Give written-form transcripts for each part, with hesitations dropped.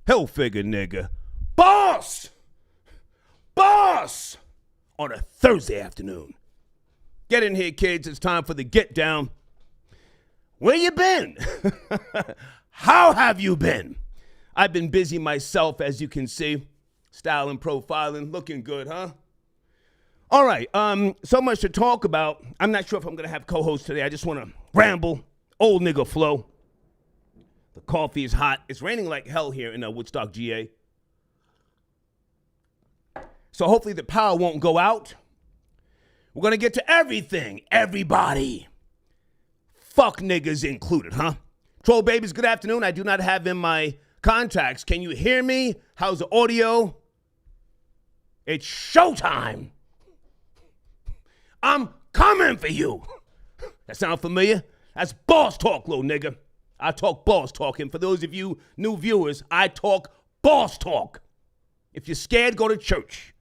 Hilfiger nigga. Boss! Boss! On a Thursday afternoon. Get in here, kids. It's time for the get down. Where you been? How have you been? I've been busy myself, as you can see. Styling, profiling, looking good, huh? All right, so much to talk about. I'm not sure if I'm going to have co-host today. I just want to ramble. Old nigga flow. The coffee is hot. It's raining like hell here in Woodstock, GA. So hopefully the power won't go out. We're going to get to everything. Everybody. Fuck niggas included, huh? Troll babies, good afternoon. I do not have in my contacts. Can you hear me? How's the audio? It's showtime. I'm coming for you. That sound familiar? That's boss talk, little nigga. I talk boss talk. And for those of you new viewers, I talk boss talk. If you're scared, go to church.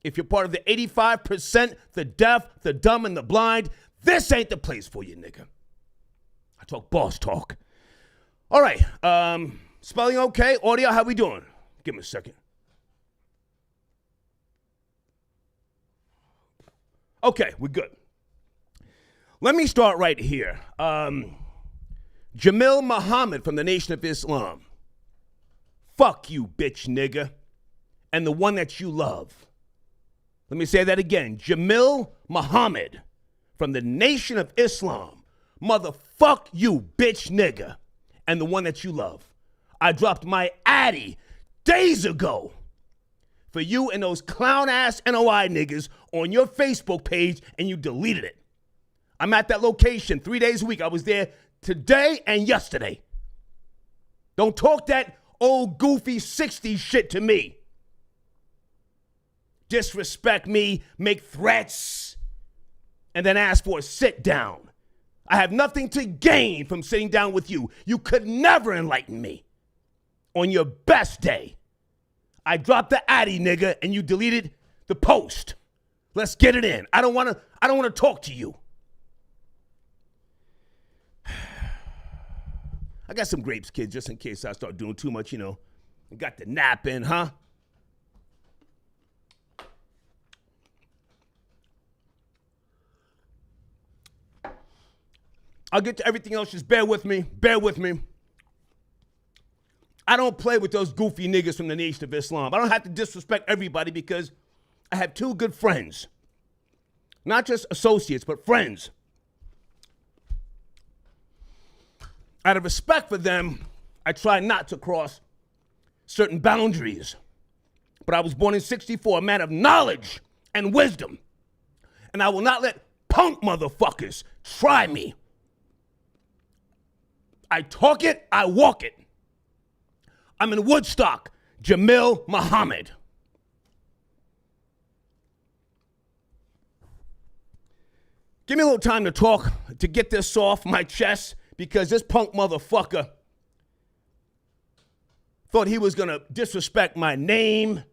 If you're part of the 85%, the deaf, the dumb, and the blind, this ain't the place for you, nigga. I talk boss talk. All right. Spelling okay? Audio, how we doing? Give me a second. Okay, we're good. Let me start right here. Jamil Muhammad from the Nation of Islam. Fuck you, bitch nigga. And the one that you love. Let me say that again. Jamil Muhammad from the Nation of Islam. Motherfuck you, bitch nigga. And the one that you love. I dropped my Addy days ago for you and those clown-ass NOI niggas on your Facebook page, and you deleted it. I'm at that location 3 days a week. I was there today and yesterday. Don't talk that old goofy 60s shit to me. Disrespect me, make threats, and then ask for a sit down. I have nothing to gain from sitting down with you. You could never enlighten me. On your best day, I dropped the Addy, nigga, and you deleted the post. Let's get it in. I don't want to talk to you. I got some grapes, kids, just in case I start doing too much, I got the nap in, huh? I'll get to everything else. Just bear with me. Bear with me. I don't play with those goofy niggas from the Nation of Islam. I don't have to disrespect everybody because I have two good friends. Not just associates, but friends. Out of respect for them, I try not to cross certain boundaries. But I was born in 1964, a man of knowledge and wisdom. And I will not let punk motherfuckers try me. I talk it, I walk it. I'm in Woodstock, Jamil Muhammad. Give me a little time to talk, to get this off my chest, because this punk motherfucker thought he was gonna disrespect my name,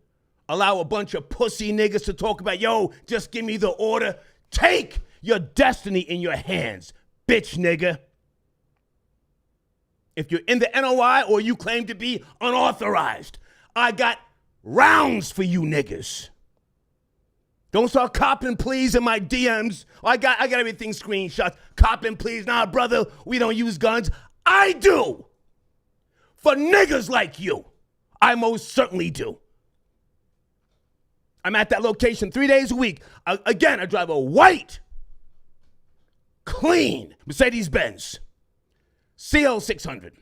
allow a bunch of pussy niggas to talk about, yo, just give me the order. Take your destiny in your hands, bitch nigga. If you're in the NOI or you claim to be unauthorized, I got rounds for you niggas. Don't start copping please in my DMs. I got everything screenshot. Copping please. Nah, brother, we don't use guns. I do. For niggas like you. I most certainly do. I'm at that location 3 days a week. Again, I drive a white, clean Mercedes-Benz. CL600.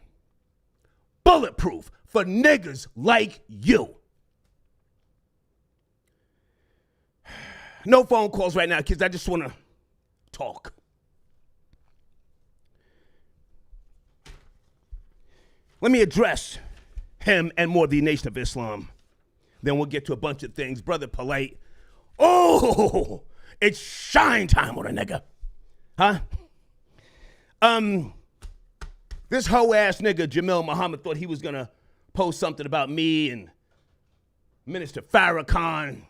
Bulletproof for niggas like you. No phone calls right now, kids. I just want to talk. Let me address him and more of the Nation of Islam. Then we'll get to a bunch of things. Brother Polight. Oh, it's shine time on a nigga. Huh? This hoe-ass nigga, Jamil Muhammad, thought he was going to post something about me and Minister Farrakhan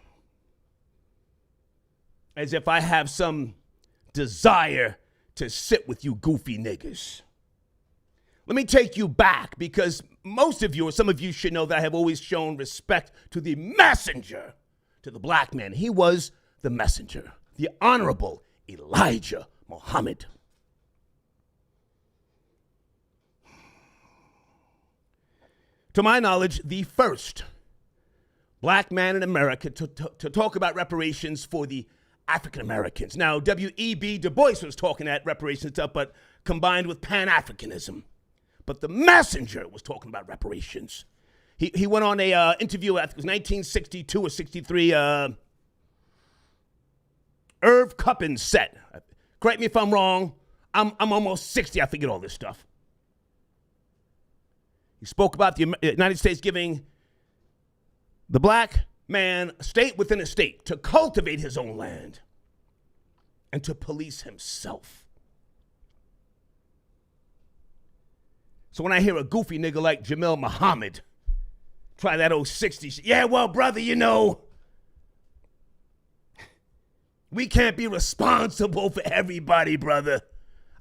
as if I have some desire to sit with you goofy niggas. Let me take you back, because most of you, or some of you, should know that I have always shown respect to the messenger, to the black man. He was the messenger, the Honorable Elijah Muhammad. To my knowledge, the first black man in America to talk about reparations for the African Americans. Now, W.E.B. Du Bois was talking at reparations stuff, but combined with Pan-Africanism. But the messenger was talking about reparations. He went on a interview, I think it was 1962 or 63, Irv Cuppin's set. Correct me if I'm wrong. I'm almost 60. I forget all this stuff. He spoke about the United States giving the black man a state within a state to cultivate his own land and to police himself. So when I hear a goofy nigga like Jamil Muhammad try that old 60s shit, yeah, well, brother, you know, we can't be responsible for everybody, brother.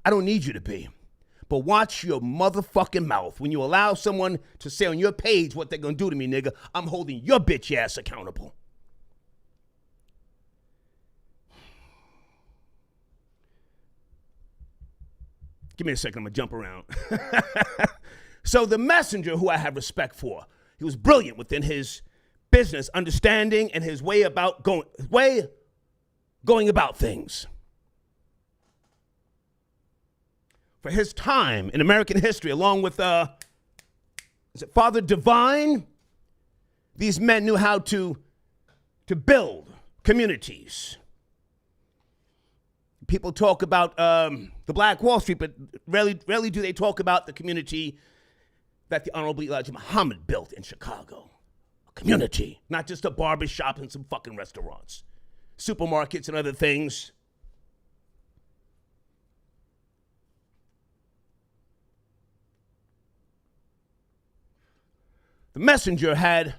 I don't need you to be. But watch your motherfucking mouth. When you allow someone to say on your page what they're going to do to me, nigga, I'm holding your bitch ass accountable. Give me a second, I'm going to jump around. So the messenger, who I have respect for, he was brilliant within his business understanding and his way going about things. For his time in American history, along with Father Divine, these men knew how to build communities. People talk about the Black Wall Street, but rarely do they talk about the community that the Honorable Elijah Muhammad built in Chicago. A community, not just a barbershop and some fucking restaurants, supermarkets and other things. The messenger had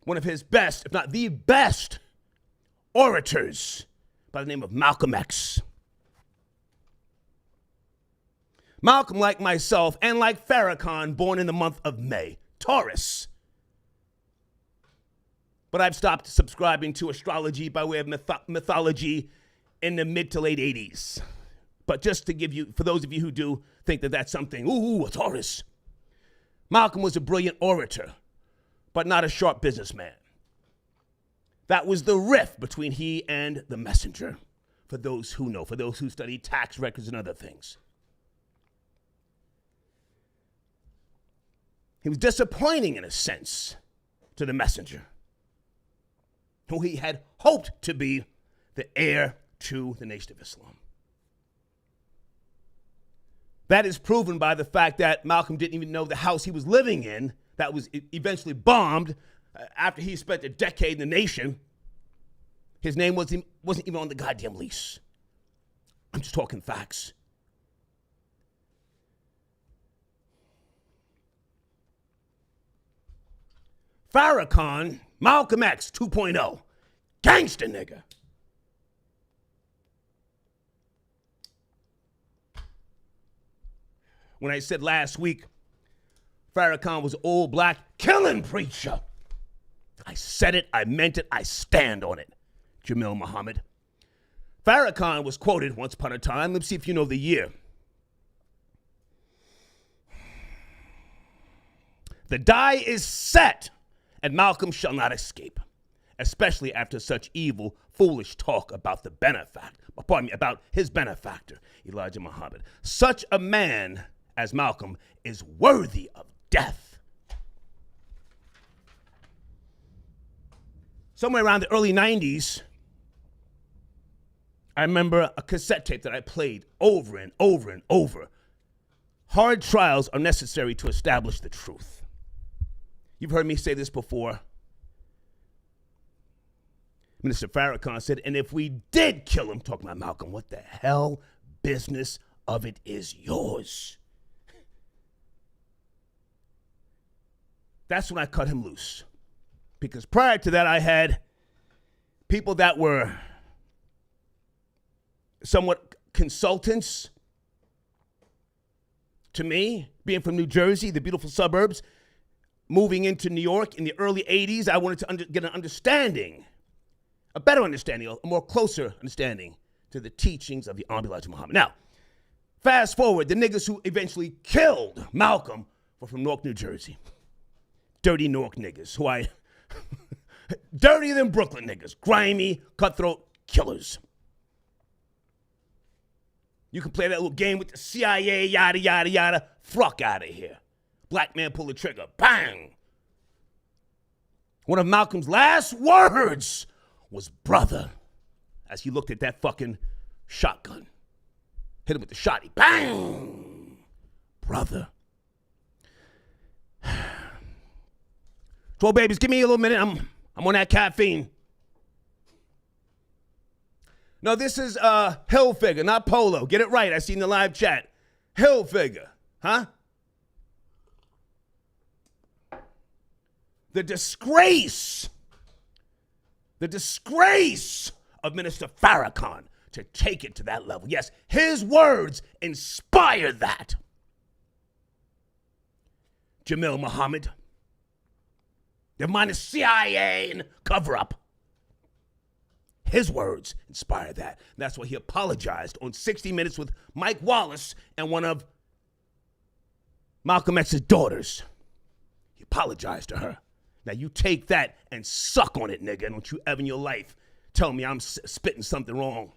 one of his best, if not the best, orators by the name of Malcolm X. Malcolm, like myself, and like Farrakhan, born in the month of May, Taurus. But I've stopped subscribing to astrology by way of mythology in the mid to late 80s. But just to give you, for those of you who do think that that's something, ooh, a Taurus. Malcolm was a brilliant orator, but not a sharp businessman. That was the rift between he and the messenger, for those who know, for those who study tax records and other things. He was disappointing, in a sense, to the messenger, who he had hoped to be the heir to the Nation of Islam. That is proven by the fact that Malcolm didn't even know the house he was living in that was eventually bombed after he spent a decade in the nation. His name wasn't even on the goddamn lease. I'm just talking facts. Farrakhan, Malcolm X 2.0, gangster nigga. When I said last week, Farrakhan was an old black killing preacher, I said it, I meant it, I stand on it. Jamil Muhammad. Farrakhan was quoted once upon a time. Let's see if you know the year. The die is set, and Malcolm shall not escape, especially after such evil, foolish talk about about his benefactor, Elijah Muhammad. Such a man as Malcolm is worthy of death. Somewhere around the early 90s, I remember a cassette tape that I played over and over and over. Hard trials are necessary to establish the truth. You've heard me say this before. Minister Farrakhan said, and if we did kill him, talking about Malcolm, what the hell business of it is yours? That's when I cut him loose. Because prior to that, I had people that were somewhat consultants To me, being from New Jersey, the beautiful suburbs, moving into New York in the early 80s, I wanted to get an understanding, a better understanding, a more closer understanding to the teachings of the Honorable Elijah Muhammad. Now, fast forward, the niggas who eventually killed Malcolm were from Newark, New Jersey. Dirty Newark niggas, who I... dirtier than Brooklyn niggas. Grimy, cutthroat killers. You can play that little game with the CIA, yada, yada, yada. Fuck out of here. Black man pull the trigger. Bang! One of Malcolm's last words was brother, as he looked at that fucking shotgun. Hit him with the shotty. Bang! Brother. 12 babies, give me a little minute. I'm on that caffeine. No, this is Hilfiger, not Polo. Get it right. I seen the live chat. Hilfiger, huh? The disgrace of Minister Farrakhan to take it to that level. Yes, his words inspired that. Jamil Muhammad, they're minus CIA and cover-up. His words inspired that. That's why he apologized on 60 Minutes with Mike Wallace and one of Malcolm X's daughters. He apologized to her. Now you take that and suck on it, nigga. Don't you ever in your life tell me I'm spitting something wrong.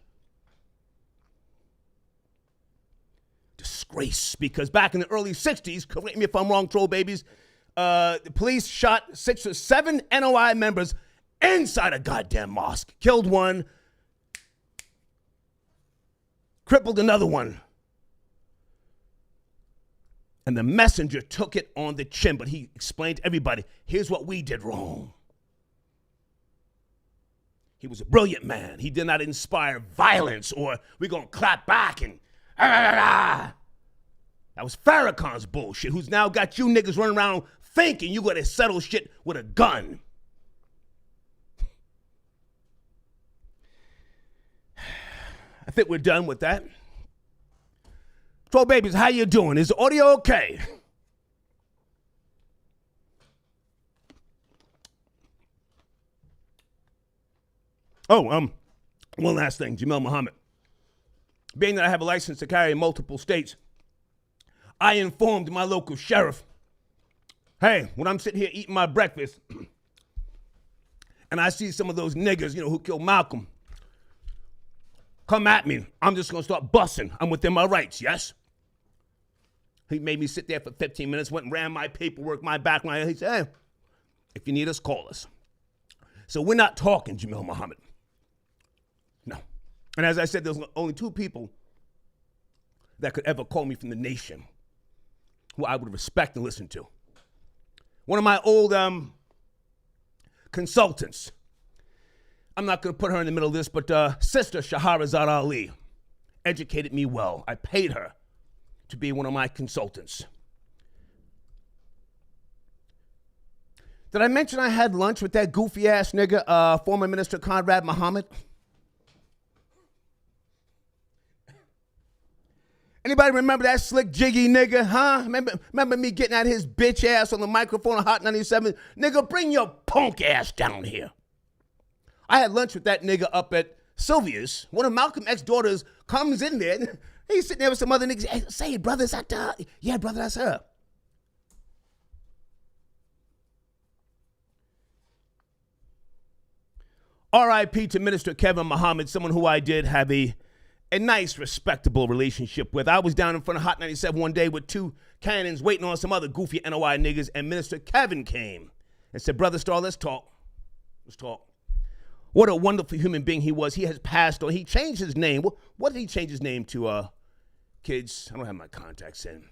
Disgrace. Because back in the early 60s, correct me if I'm wrong, troll babies, the police shot 6 or 7 NOI members inside a goddamn mosque. Killed one. Crippled another one. And the messenger took it on the chin, but he explained to everybody, here's what we did wrong. He was a brilliant man. He did not inspire violence or we're going to clap back and That was Farrakhan's bullshit, who's now got you niggas running around thinking you got to settle shit with a gun. I think we're done with that. 12 babies, how you doing? Is the audio okay? Oh, one last thing, Jamil Muhammad. Being that I have a license to carry in multiple states, I informed my local sheriff, hey, when I'm sitting here eating my breakfast and I see some of those niggas, who killed Malcolm, come at me, I'm just going to start busting. I'm within my rights, yes? He made me sit there for 15 minutes, went and ran my paperwork, my background. He said, hey, if you need us, call us. So we're not talking, Jamil Muhammad. No. And as I said, there's only 2 people that could ever call me from the nation who I would respect and listen to. One of my old consultants, I'm not going to put her in the middle of this, but Sister Shahrazad Ali educated me well. I paid her to be one of my consultants. Did I mention I had lunch with that goofy ass nigga, former Minister Conrad Muhammad? Anybody remember that slick jiggy nigga, huh? Remember me getting at his bitch ass on the microphone on Hot 97? Nigga, bring your punk ass down here. I had lunch with that nigga up at Sylvia's. One of Malcolm X's daughters comes in there. He's sitting there with some other niggas. Hey, say, brother, is that yeah, brother, that's her. R.I.P. to Minister Kevin Muhammad, someone who I did have a nice, respectable relationship with. I was down in front of Hot 97 one day with 2 cannons waiting on some other goofy NOI niggas, and Minister Kevin came and said, Brother Star, let's talk. Let's talk. What a wonderful human being he was. He has passed on. He changed his name. What did he change his name to, kids? I don't have my contacts in.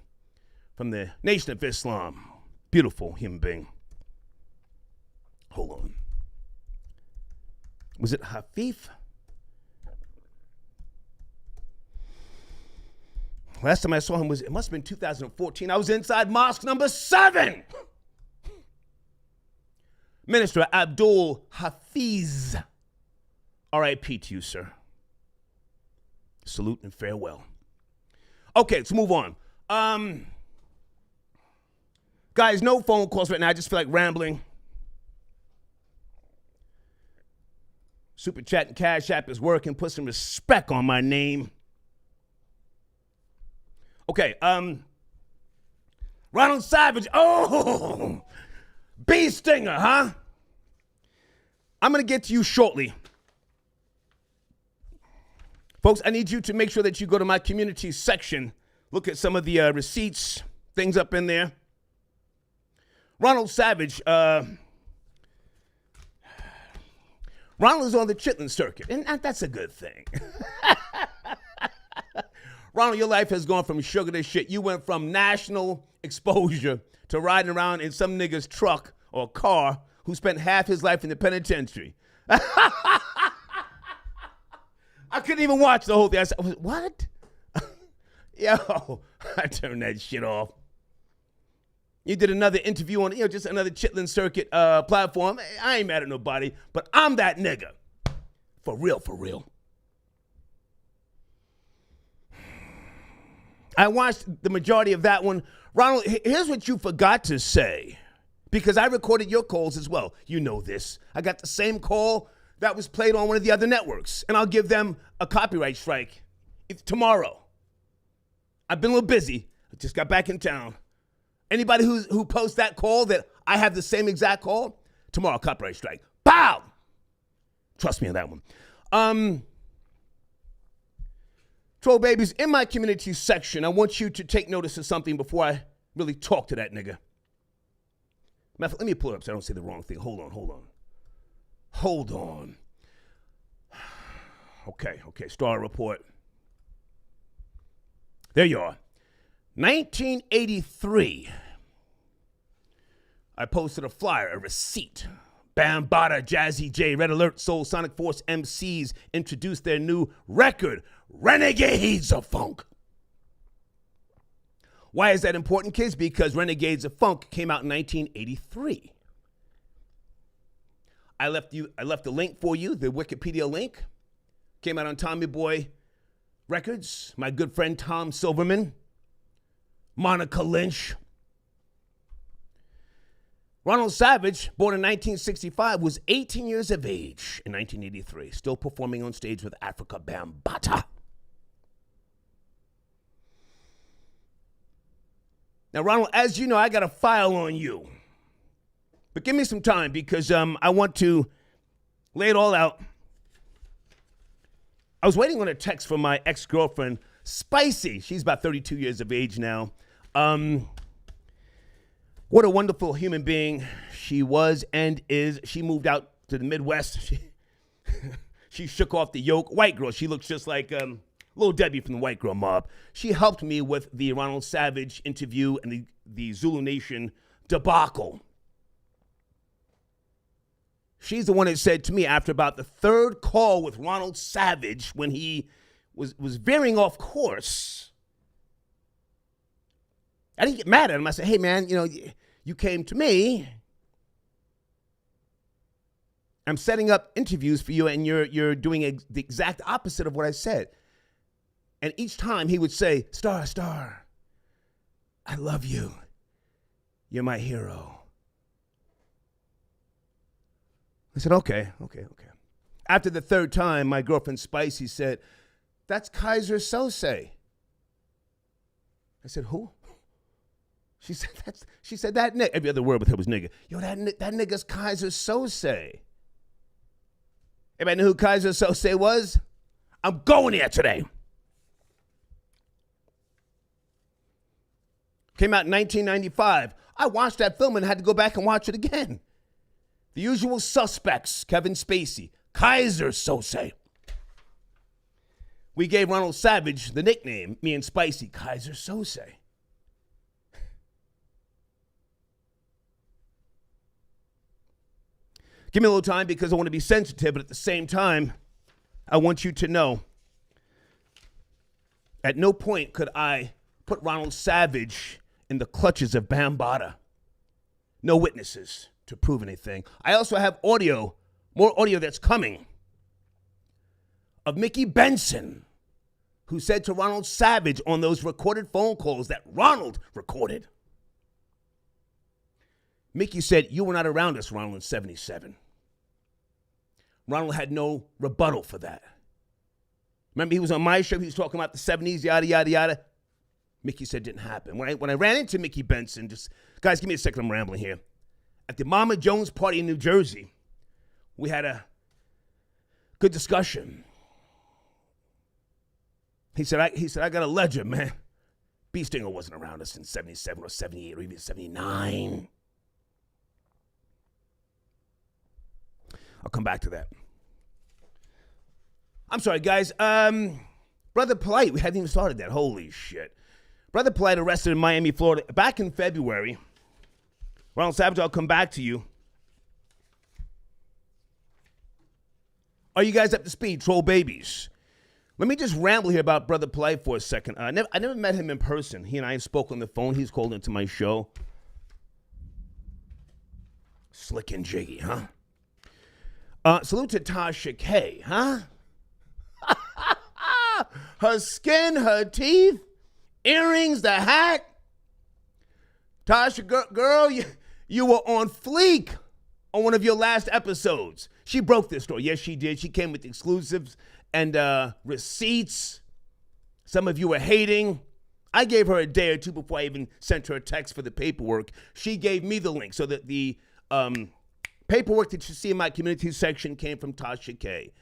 From the Nation of Islam. Beautiful human being. Hold on. Was it Hafif? Last time I saw him it must have been 2014. I was inside mosque number 7. Minister Abdul Hafiz. R.I.P. to you, sir. Salute and farewell. Okay, let's move on. Guys, no phone calls right now. I just feel like rambling. Super Chat and Cash App is working. Put some respect on my name. Okay, Ronald Savage. Oh, bee stinger, huh? I'm going to get to you shortly. Folks, I need you to make sure that you go to my community section. Look at some of the receipts, things up in there. Ronald Savage, Ronald is on the chitlin circuit, and that's a good thing. Ronald, your life has gone from sugar to shit. You went from national exposure to riding around in some nigga's truck or car who spent half his life in the penitentiary. I couldn't even watch the whole thing. I said, what? Yo, I turned that shit off. You did another interview on, just another chitlin circuit platform. I ain't mad at nobody, but I'm that nigga. For real, for real. I watched the majority of that one. Ronald, here's what you forgot to say, because I recorded your calls as well. You know this. I got the same call that was played on one of the other networks, and I'll give them a copyright strike tomorrow. I've been a little busy. I just got back in town. Anybody who posts that call that I have the same exact call, tomorrow, copyright strike. Pow! Trust me on that one. Troll babies, in my community section, I want you to take notice of something before I really talk to that nigga. Let me pull it up so I don't say the wrong thing. Hold on. Okay, Star Report. There you are. 1983. I posted a flyer, a receipt. Bambaataa, Jazzy J, Red Alert, Soul, Sonic Force MCs introduced their new record, Renegades of Funk. Why is that important, kids? Because Renegades of Funk came out in 1983. I left the link for you, the Wikipedia link. Came out on Tommy Boy Records. My good friend Tom Silverman, Monica Lynch. Ronald Savage, born in 1965, was 18 years of age in 1983, still performing on stage with Africa Bambaataa. Now, Ronald, as you know, I got a file on you. But give me some time because I want to lay it all out. I was waiting on a text from my ex-girlfriend, Spicy. She's about 32 years of age now. What a wonderful human being she was and is. She moved out to the Midwest. She shook off the yoke. White girl. She looks just like Little Debbie from the White Girl Mob. She helped me with the Ronald Savage interview and the Zulu Nation debacle. She's the one that said to me after about the third call with Ronald Savage when he was veering off course. I didn't get mad at him. I said, hey, man, you came to me. I'm setting up interviews for you, and you're doing the exact opposite of what I said. And each time he would say, Star, I love you. You're my hero. I said, okay. After the third time, my girlfriend Spicy said, that's Kaiser Sose. I said, who? She said that nigga. Every other word with her was nigga. Yo, that nigga's Kaiser Sose. Everybody know who Kaiser Sose was? I'm going here today. Came out in 1995. I watched that film and had to go back and watch it again. The Usual Suspects, Kevin Spacey, Kaiser Sose. We gave Ronald Savage the nickname, me and Spicy, Kaiser Sose. Give me a little time because I want to be sensitive, but at the same time, I want you to know at no point could I put Ronald Savage in the clutches of Bambaataa. No witnesses to prove anything. I also have audio, more audio that's coming, of Mickey Benson, who said to Ronald Savage on those recorded phone calls that Ronald recorded, Mickey said, you were not around us, Ronald, in 77. Ronald had no rebuttal for that. Remember, he was on my show. He was talking about the 70s, yada, yada, yada. Mickey said it didn't happen. When I ran into Mickey Benson, guys, give me a second, I'm rambling here. At the Mama Jones party in New Jersey, we had a good discussion. He said, I got a ledger, man. B. Stinger wasn't around us in 77 or 78 or even 79. I'll come back to that. I'm sorry, guys. Brother Polight, we hadn't even started that. Holy shit. Brother Polight arrested in Miami, Florida, back in February. Ronald Savage, I'll come back to you. Are you guys up to speed, troll babies? Let me just ramble here about Brother Polight for a second. I never met him in person. He and I spoke on the phone. He's called into my show. Slick and jiggy, huh? Salute to Tasha K, huh? Her skin, her teeth, earrings, the hat. Tasha, girl, you were on fleek on one of your last episodes. She broke this story. Yes, she did. She came with exclusives and receipts. Some of you were hating. I gave her a day or two before I even sent her a text for the paperwork. She gave me the link so that the paperwork that you see in my community section came from Tasha K.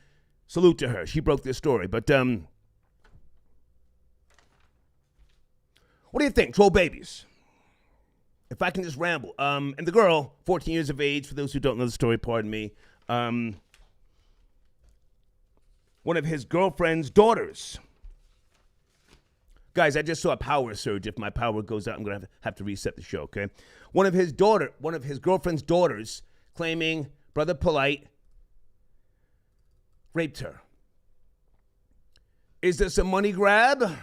Salute to her. She broke this story. But what do you think, troll babies? If I can just ramble. And the girl, 14 years of age, for those who don't know the story, pardon me, one of his girlfriend's daughters. Guys, I just saw a power surge. If my power goes out, I'm going to have to reset the show, okay? One of his girlfriend's daughters claiming Brother Polight raped her. Is this a money grab?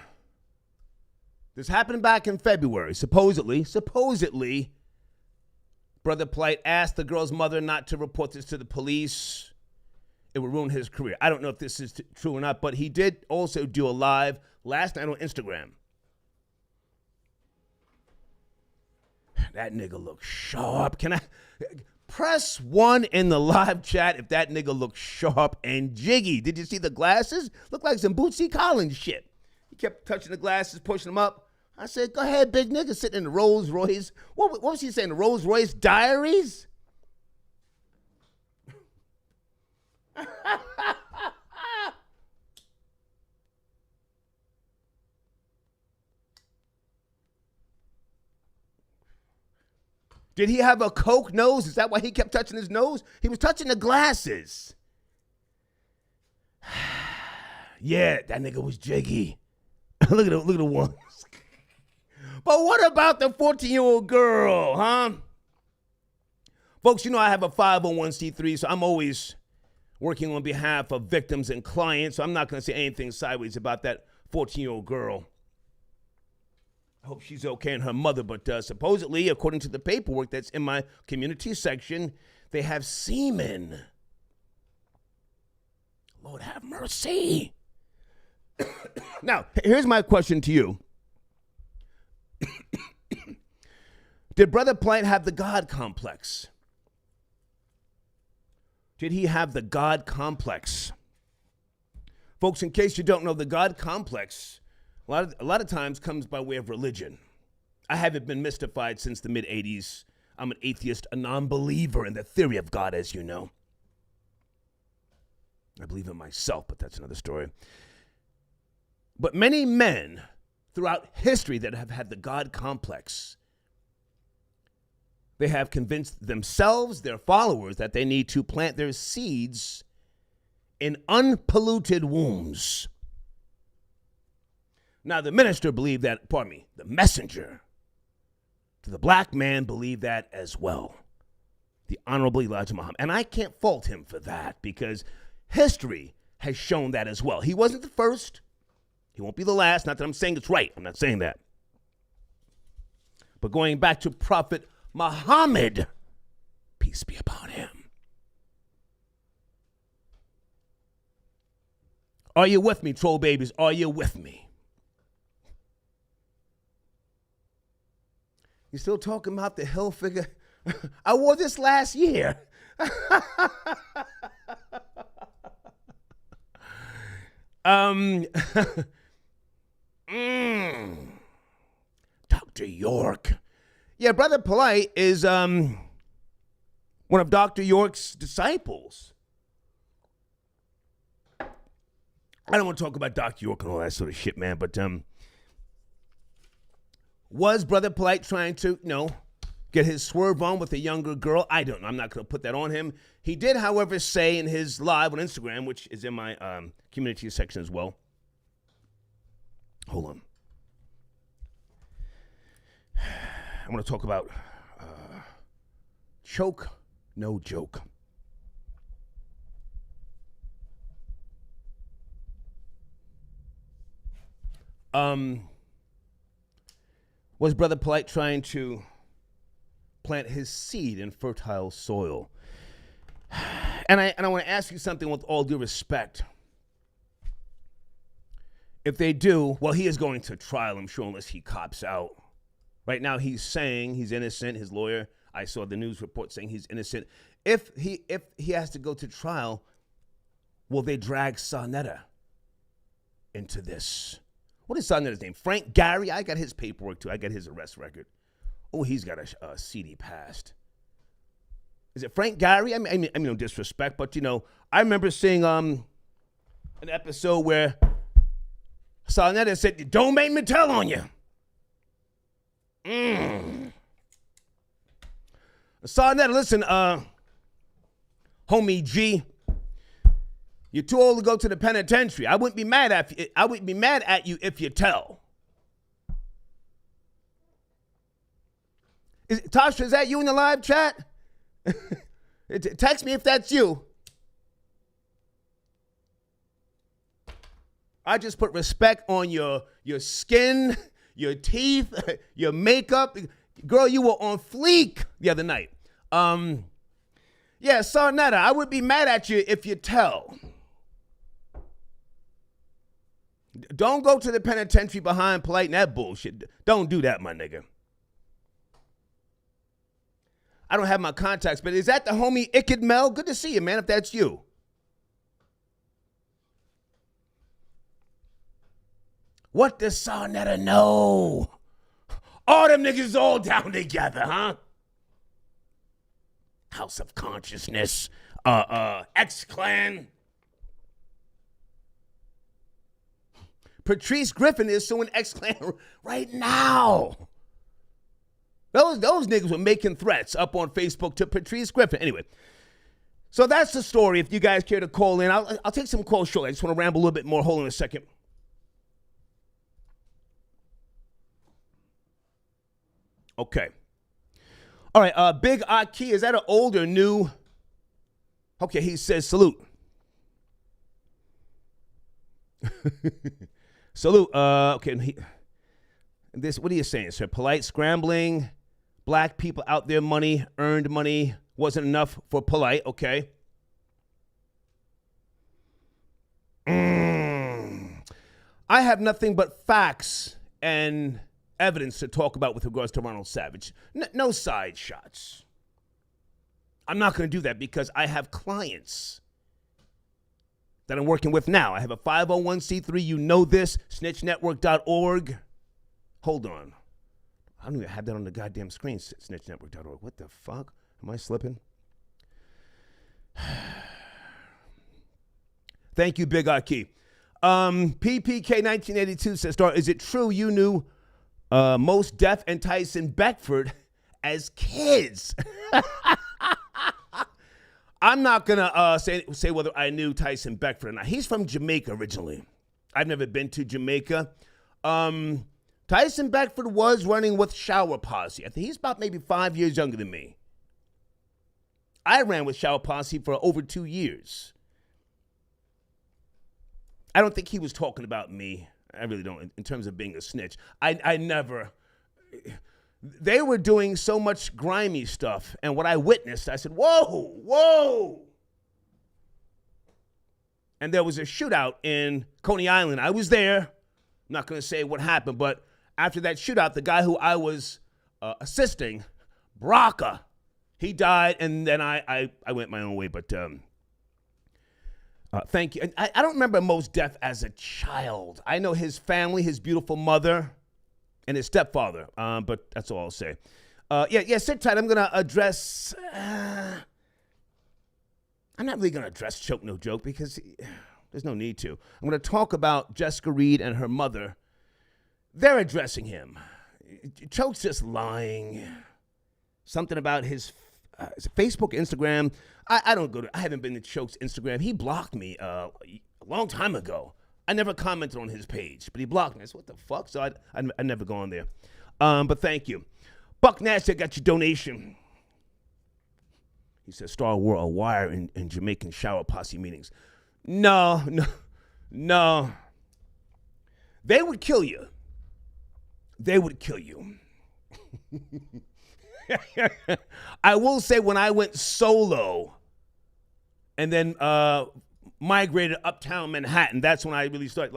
This happened back in February. Supposedly, Brother Polight asked the girl's mother not to report this to the police. It would ruin his career. I don't know if this is true or not, but he did also do a live last night on Instagram. That nigga looks sharp. Can I press 1 in the live chat if that nigga looks sharp and jiggy? Did you see the glasses? Look like some Bootsy Collins shit. He kept touching the glasses, pushing them up. I said, go ahead, big nigga, sitting in the Rolls Royce. What was he saying, the Rolls Royce Diaries? Did he have a coke nose? Is that why he kept touching his nose? He was touching the glasses. Yeah, that nigga was jiggy. Look at the ones. But what about the 14-year-old girl, huh? Folks, you know I have a 501c3, so I'm always working on behalf of victims and clients, so I'm not going to say anything sideways about that 14-year-old girl. I hope she's okay and her mother, but supposedly, according to the paperwork that's in my community section, they have semen. Lord have mercy. Now, here's my question to you. Did Brother Polight have the God complex? Did he have the God complex? Folks, in case you don't know, the God complex, a lot of times comes by way of religion. I haven't been mystified since the mid-'80s. I'm an atheist, a non-believer in the theory of God, as you know. I believe in myself, but that's another story. But many men throughout history that have had the God complex, they have convinced themselves, their followers, that they need to plant their seeds in unpolluted wombs. Now, the minister believed that, the messenger to the black man believed that as well. The Honorable Elijah Muhammad. And I can't fault him for that because history has shown that as well. He wasn't the first. He won't be the last. Not that I'm saying it's right. I'm not saying that. But going back to Prophet Muhammad, peace be upon him. Are you with me, troll babies? Are you with me? You still talking about the hill figure? I wore this last year. Dr. York. Yeah, Brother Polight is one of Dr. York's disciples. I don't want to talk about Dr. York and all that sort of shit, man, but was Brother Polight trying to, get his swerve on with a younger girl? I don't know. I'm not going to put that on him. He did, however, say in his live on Instagram, which is in my community section as well. Hold on. I want to talk about choke, no joke. Was Brother Polight trying to plant his seed in fertile soil? And I want to ask you something with all due respect. If they do, well, he is going to trial, I'm sure, unless he cops out. Right now, he's saying he's innocent. His lawyer, I saw the news report saying he's innocent. If he has to go to trial, will they drag Sarnetta into this? What is Sarnetta's name? Frank Gary? I got his paperwork, too. I got his arrest record. Oh, he's got a CD passed. Is it Frank Gary? I mean, no disrespect, but, I remember seeing an episode where Sarnetta said, "Don't make me tell on you." Sarnetta, listen, homie G, you're too old to go to the penitentiary. I wouldn't be mad at you if you tell. Tasha, is that you in the live chat? Text me if that's you. I just put respect on your skin, your teeth, your makeup. Girl, you were on fleek the other night. Yeah, Sarnetta, I would be mad at you if you tell. Don't go to the penitentiary behind Polight and that bullshit. Don't do that, my nigga. I don't have my contacts, but is that the homie Ikid Mel? Good to see you, man, if that's you. What does Sarnetta know? All them niggas all down together, huh? House of Consciousness, X-Clan. Patrice Griffin is suing X-Clan right now. Those niggas were making threats up on Facebook to Patrice Griffin. Anyway, so that's the story. If you guys care to call in, I'll take some calls shortly. I just want to ramble a little bit more. Hold on a second. Okay. All right, Big Aki, is that an old or new? Okay, he says salute. Salute. Okay, what are you saying, sir? Polight scrambling, black people out there, earned money, wasn't enough for Polight, okay. I have nothing but facts and evidence to talk about with regards to Ronald Savage. No side shots. I'm not going to do that because I have clients that I'm working with now. I have a 501c3, you know this, snitchnetwork.org. Hold on. I don't even have that on the goddamn screen, snitchnetwork.org. What the fuck? Am I slipping? Thank you, Big Aki. PPK 1982 says, is it true you knew Mos Def and Tyson Beckford as kids? I'm not going to say whether I knew Tyson Beckford or not. He's from Jamaica originally. I've never been to Jamaica. Tyson Beckford was running with Shower Posse. I think he's about maybe 5 years younger than me. I ran with Shower Posse for over 2 years. I don't think he was talking about me. I really don't, in terms of being a snitch. I never. They were doing so much grimy stuff, and what I witnessed, I said, whoa. And there was a shootout in Coney Island. I was there. I'm not going to say what happened, but after that shootout, the guy who I was assisting, Braca, He died, and then I went my own way. But thank you. And I don't remember Mo's death as a child. I know his family, his beautiful mother, and his stepfather. But that's all I'll say. Sit tight. I'm going to address... I'm not really going to address Choke No Joke because there's no need to. I'm going to talk about Jessica Reed and her mother. They're addressing him. Choke's just lying. Something about his Facebook, Instagram. I haven't been to Choke's Instagram. He blocked me a long time ago. I never commented on his page, but he blocked me. I said, what the fuck? So I never go on there. But thank you. Buck Nash, I got your donation. He says, Star wore a wire in Jamaican shower posse meetings. No. They would kill you. I will say when I went solo and then migrated uptown Manhattan, that's when I really started,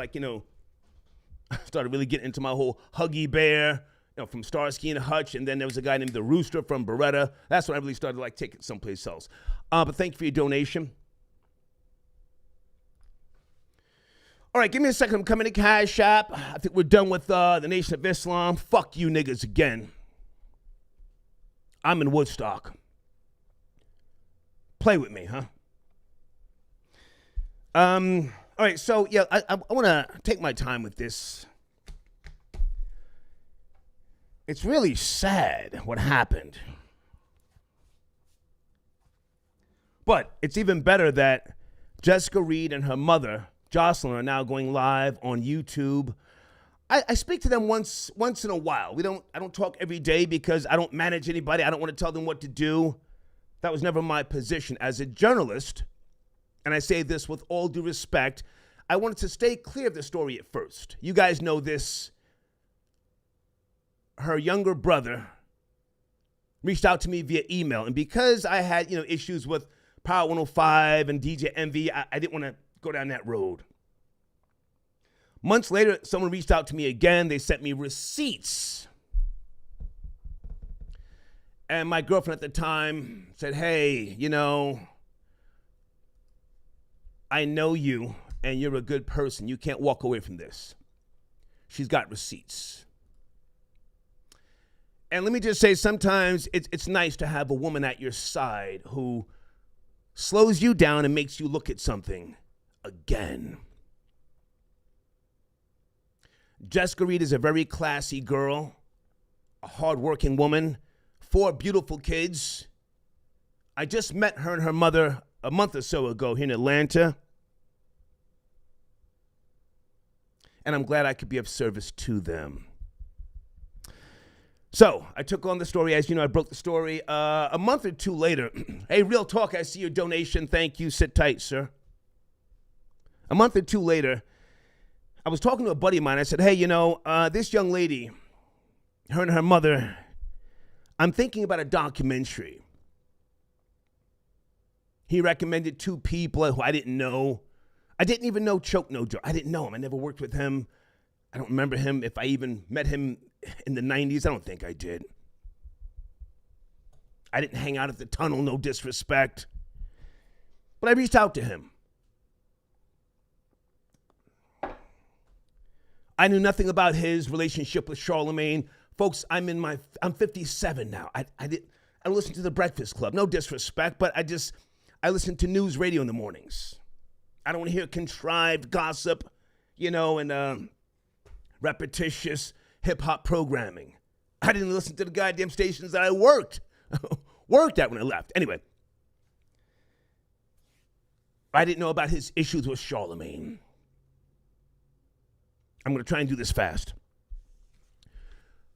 started really getting into my whole Huggy Bear, from Starsky and Hutch, and then there was a guy named the Rooster from Beretta. That's when I really started taking it someplace else. But thank you for your donation. All right, give me a second. I'm coming to Cash App. I think we're done with the Nation of Islam. Fuck you niggas again. I'm in Woodstock. Play with me, huh? All right, so I want to take my time with this. It's really sad what happened. But it's even better that Jessica Reed and her mother, Jocelyn, are now going live on YouTube. I speak to them once in a while. I don't talk every day because I don't manage anybody. I don't want to tell them what to do. That was never my position. As a journalist, and I say this with all due respect, I wanted to stay clear of the story at first. You guys know this. Her younger brother reached out to me via email. And because I had, issues with Power 105 and DJ Envy, I didn't want to go down that road. Months later, someone reached out to me again. They sent me receipts. And my girlfriend at the time said, hey, I know you and you're a good person. You can't walk away from this. She's got receipts. And let me just say, sometimes it's nice to have a woman at your side who slows you down and makes you look at something again. Jessica Reed is a very classy girl, a hardworking woman, 4 beautiful kids. I just met her and her mother a month or so ago here in Atlanta. And I'm glad I could be of service to them. So I took on the story. As you know, I broke the story a month or two later. Hey, Real Talk, I see your donation. Thank you. Sit tight, sir. A month or two later, I was talking to a buddy of mine. I said, hey, this young lady, her and her mother, I'm thinking about a documentary. He recommended 2 people who I didn't know. I didn't even know Choke No Joke. I didn't know him. I never worked with him. I don't remember him. If I even met him in the 90s, I don't think I did. I didn't hang out at the tunnel, no disrespect. But I reached out to him. I knew nothing about his relationship with Charlemagne. Folks, I'm 57 now. I listen to The Breakfast Club. No disrespect, but I listen to news radio in the mornings. I don't want to hear contrived gossip, and repetitious hip-hop programming. I didn't listen to the goddamn stations that I worked at when I left. Anyway, I didn't know about his issues with Charlemagne. I'm going to try and do this fast.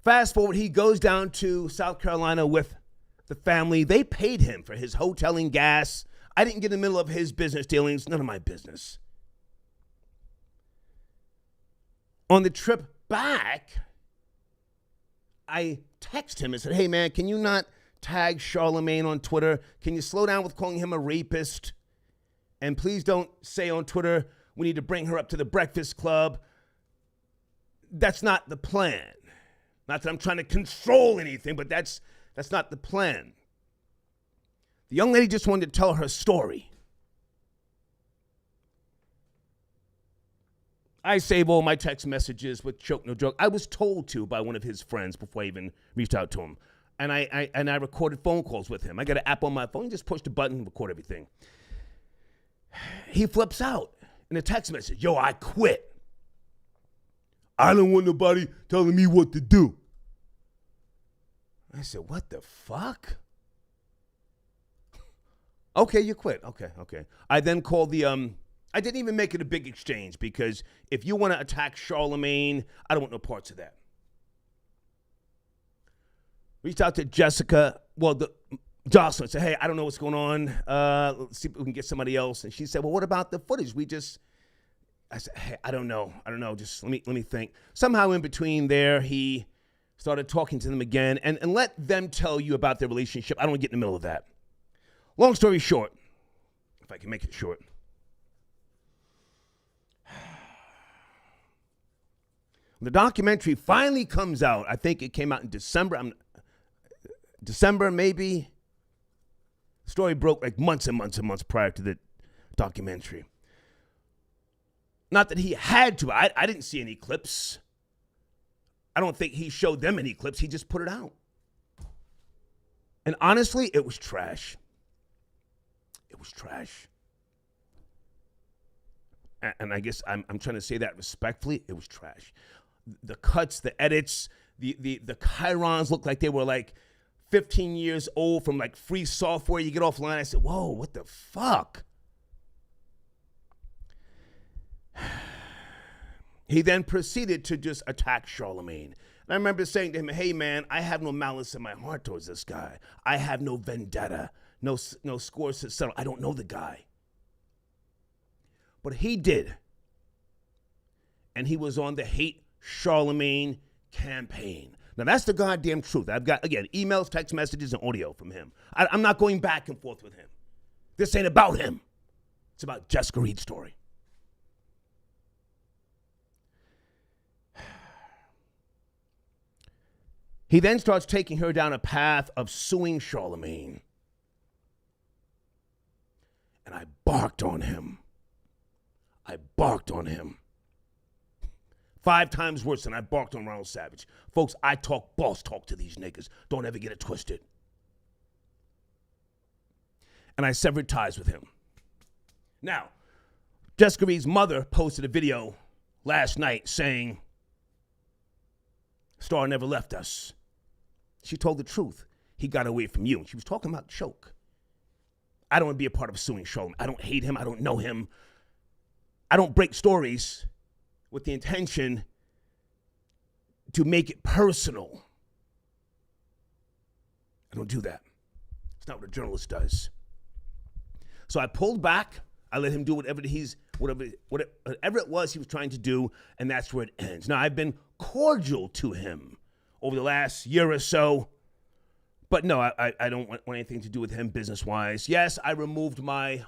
Fast forward, he goes down to South Carolina with the family. They paid him for his hotel and gas. I didn't get in the middle of his business dealings. None of my business. On the trip back, I text him and said, hey, man, can you not tag Charlemagne on Twitter? Can you slow down with calling him a rapist? And please don't say on Twitter, we need to bring her up to the Breakfast Club. That's not the plan. Not that I'm trying to control anything, but that's not the plan. The young lady just wanted to tell her story. I save all my text messages with Choke No Joke. I was told to by one of his friends before I even reached out to him. And I recorded phone calls with him. I got an app on my phone. You just push the button and record everything. He flips out in a text message. Yo, I quit. I don't want nobody telling me what to do. I said, what the fuck? Okay, you quit. Okay. I then called the, I didn't even make it a big exchange because if you want to attack Charlemagne, I don't want no parts of that. Reached out to Jessica, Jocelyn, said, hey, I don't know what's going on. Let's see if we can get somebody else. And she said, well, what about the footage? I said, hey, I don't know. Just let me think. Somehow in between there, he started talking to them again and let them tell you about their relationship. I don't want to get in the middle of that. Long story short, if I can make it short. The documentary finally comes out. I think it came out in December. December, maybe. The story broke like months and months and months prior to the documentary. Not that he had to. I didn't see any clips. I don't think he showed them any clips. He just put it out. And honestly, it was trash. It was trash. And I guess I'm trying to say that respectfully. It was trash. The cuts, the edits, the chyrons looked like they were like 15 years old from like free software. You get offline. I said, whoa, what the fuck? He then proceeded to just attack Charlemagne. And I remember saying to him, hey, man, I have no malice in my heart towards this guy. I have no vendetta, no scores to settle. I don't know the guy. But he did. And he was on the Hate Charlemagne campaign. Now, that's the goddamn truth. I've got, again, emails, text messages, and audio from him. I'm not going back and forth with him. This ain't about him. It's about Jessica Reed's story. He then starts taking her down a path of suing Charlemagne. And I barked on him. 5 times worse than I barked on Ronald Savage. Folks, I talk boss talk to these niggas. Don't ever get it twisted. And I severed ties with him. Now, Jessica Reed's mother posted a video last night saying, Star never left us. She told the truth. He got away from you. And she was talking about Choke. I don't want to be a part of suing Charlemagne. I don't hate him. I don't know him. I don't break stories with the intention to make it personal. I don't do that. It's not what a journalist does. So I pulled back. I let him do whatever it was he was trying to do, and that's where it ends. Now, I've been cordial to him over the last year or so, but no, I don't want anything to do with him business-wise. Yes, I removed my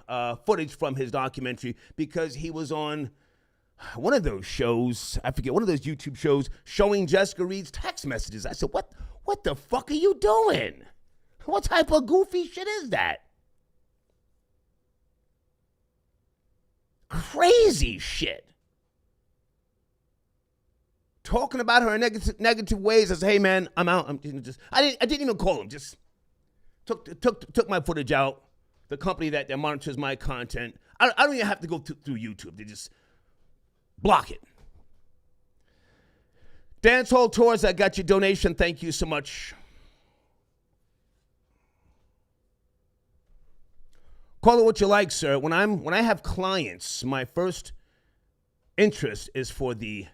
footage from his documentary because he was on one of those shows, I forget, one of those YouTube shows showing Jessica Reed's text messages. I said, what the fuck are you doing? What type of goofy shit is that? Crazy shit. Talking about her in negative ways. I said, hey man, I'm out. I didn't even call him. Just took my footage out. The company that monitors my content. I don't even have to go through YouTube. They just block it. Dancehall Tours, I got your donation. Thank you so much. Call it what you like, sir. When I have clients, my first interest is for the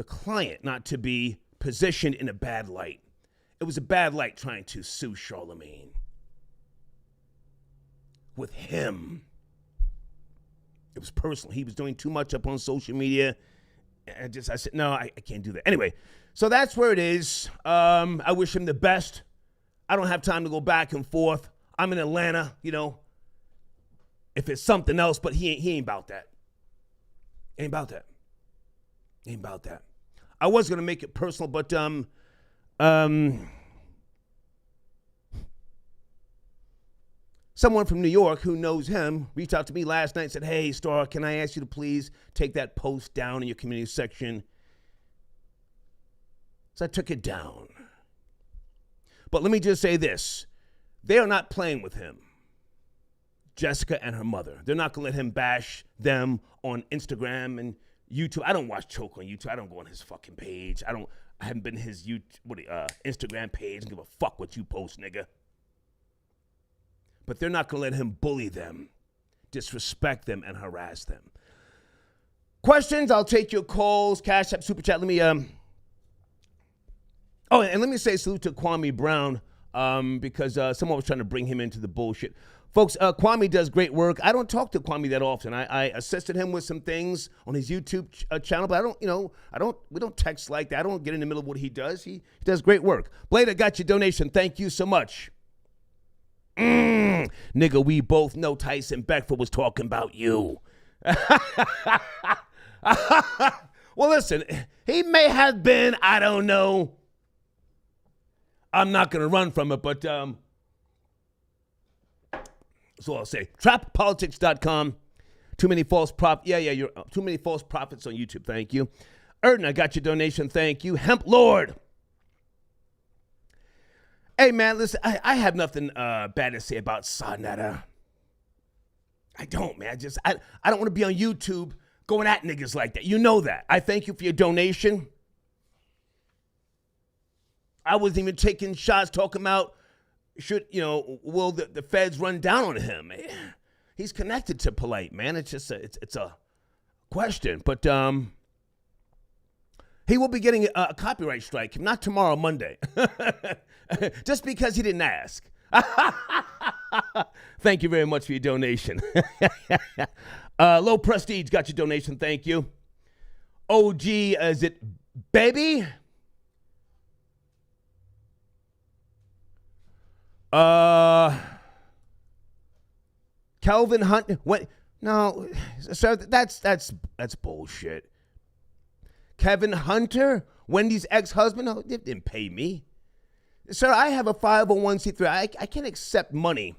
client not to be positioned in a bad light. It was a bad light trying to sue Charlemagne. With him, it was personal. He was doing too much up on social media. I said, no, I can't do that. Anyway, so that's where it is. I wish him the best. I don't have time to go back and forth. I'm in Atlanta, if it's something else, but he ain't about that. Ain't about that. I was going to make it personal, but someone from New York who knows him reached out to me last night and said, hey, Star, can I ask you to please take that post down in your community section? So I took it down. But let me just say this. They are not playing with him. Jessica and her mother. They're not going to let him bash them on Instagram and YouTube. I don't watch Choke on YouTube. I don't go on his fucking page. I haven't been to his Instagram page and give a fuck what you post, nigga. But they're not going to let him bully them, disrespect them, and harass them. Questions? I'll take your calls. Cash App, Super Chat. Let me, and let me say salute to Kwame Brown because someone was trying to bring him into the bullshit. Folks, Kwame does great work. I don't talk to Kwame that often. I assisted him with some things on his YouTube channel, but we don't text like that. I don't get in the middle of what he does. He does great work. Blade, I got your donation. Thank you so much. Nigga, we both know Tyson Beckford was talking about you. Well, listen, he may have been, I don't know. I'm not going to run from it, but so I'll say. TrapPolitics.com. Too many false prophets. You're too many false prophets on YouTube. Thank you. Erden, I got your donation. Thank you. Hemp Lord. Hey, man, listen, I have nothing bad to say about Sarnetta. I don't, man. I don't want to be on YouTube going at niggas like that. You know that. I thank you for your donation. I wasn't even taking shots talking about will the feds run down on him? He's connected to Polight, man. It's just it's a question. But he will be getting a copyright strike, not tomorrow, Monday. Just because he didn't ask. Thank you very much for your donation. Low Prestige got your donation. Thank you. OG, is it Baby? Kelvin Hunt. What? No, sir. That's bullshit. Kevin Hunter, Wendy's ex-husband. No, they didn't pay me. Sir, I have a 501c3. I can't accept money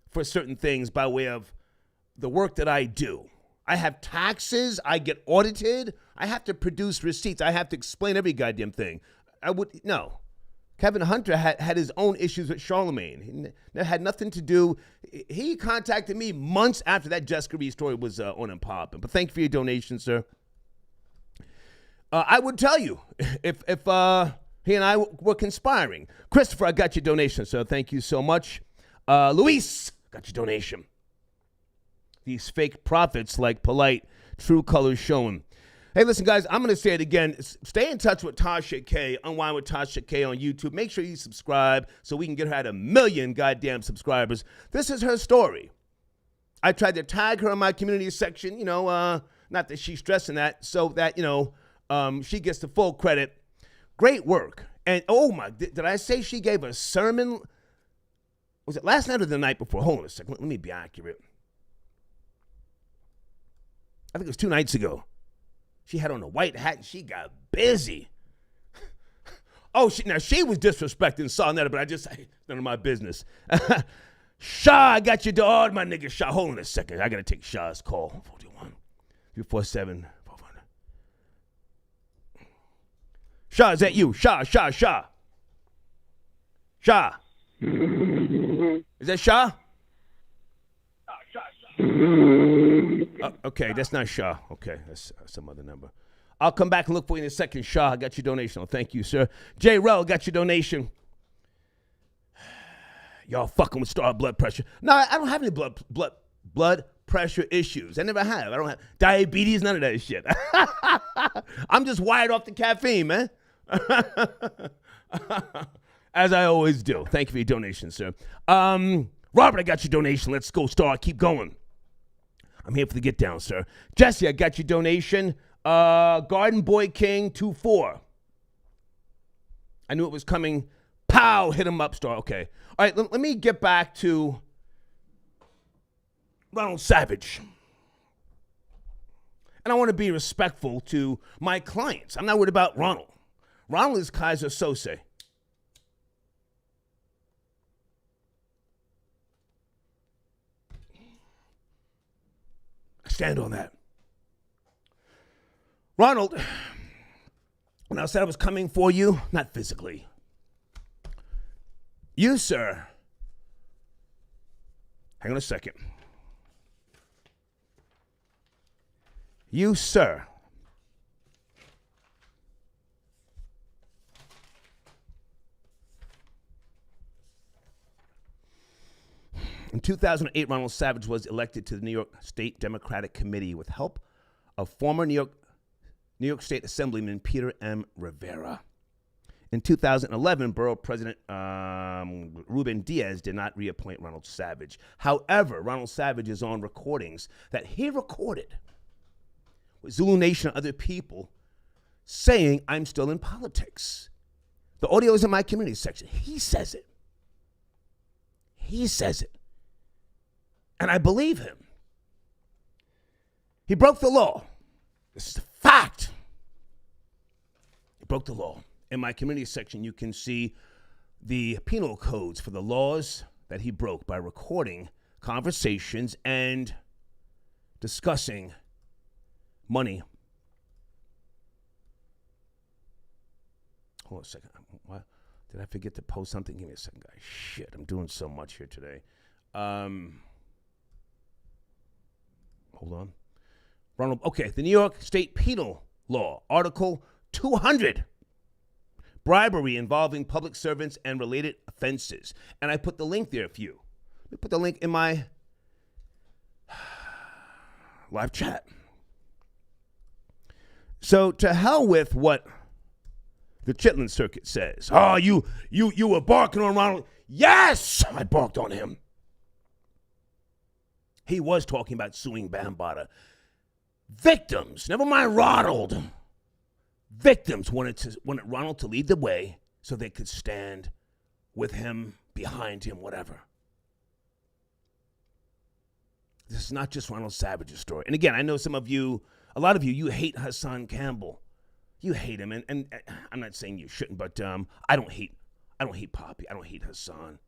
for certain things by way of the work that I do. I have taxes. I get audited. I have to produce receipts. I have to explain every goddamn thing. No. Kevin Hunter had his own issues with Charlemagne. That had nothing to do. He contacted me months after that Jessica Reed story was on and popping. But thank you for your donation, sir. I would tell you if he and I were conspiring. Christopher, I got your donation, sir. Thank you so much. Luis, got your donation. These fake prophets like Polight, true colors showing. Hey, listen, guys, I'm going to say it again. Stay in touch with Tasha K, Unwind with Tasha K on YouTube. Make sure you subscribe so we can get her at 1 million goddamn subscribers. This is her story. I tried to tag her in my community section, not that she's stressing that, so that, she gets the full credit. Great work. And, did I say she gave a sermon? Was it last night or the night before? Hold on a second. Let me be accurate. I think it was 2 nights ago. She had on a white hat and she got busy. She was disrespecting Sarnetta, but none of my business. Shaw, I got your dog, my nigga Shaw. Hold on a second. I got to take Shaw's call. 41 247 400. Shaw, is that you? Shaw. Shaw. Is that Shaw? Okay, that's not Shaw. Okay, that's some other number. I'll come back and look for you in a second. Shaw, I got your donation. Thank you, sir. J. Rel got your donation. Y'all fucking with Star blood pressure. No, I don't have any blood pressure issues. I never have. I don't have diabetes, none of that shit. I'm just wired off the caffeine, man. As I always do. Thank you for your donation, sir. Robert, I got your donation. Let's go, Star. Keep going. I'm here for the get down, sir. Jesse, I got your donation. Garden Boy King 24. I knew it was coming. Pow, hit him up, Star. Okay. All right, let me get back to Ronald Savage. And I want to be respectful to my clients. I'm not worried about Ronald. Ronald is Kaiser Sose. stand on that. Ronald, when I said I was coming for you, not physically. You, sir, hang on a second. You, sir, in 2008, Ronald Savage was elected to the New York State Democratic Committee with help of former New York State Assemblyman Peter M. Rivera. In 2011, Borough President Ruben Diaz did not reappoint Ronald Savage. However, Ronald Savage is on recordings that he recorded with Zulu Nation and other people saying, I'm still in politics. The audio is in my community section. He says it. He says it. And I believe him. He broke the law. This is a fact. He broke the law. In my community section, you can see the penal codes for the laws that he broke by recording conversations and discussing money. Hold on a second. What? Did I forget to post something? Give me a second, guys. Shit, I'm doing so much here today. Hold on. Ronald, okay, the New York State Penal Law, Article 200. Bribery involving public servants and related offenses. And I put the link there for you. Let me put the link in my live chat. So to hell with what the Chitlin Circuit says. Oh, you were barking on Ronald. Yes, I barked on him. He was talking about suing Bambaataa. Victims, never mind Ronald. Victims wanted Ronald to lead the way so they could stand with him, behind him, whatever. This is not just Ronald Savage's story. And again, I know some of you, a lot of you hate Hassan Campbell. You hate him, and I'm not saying you shouldn't, but I don't hate Poppy. I don't hate Hassan.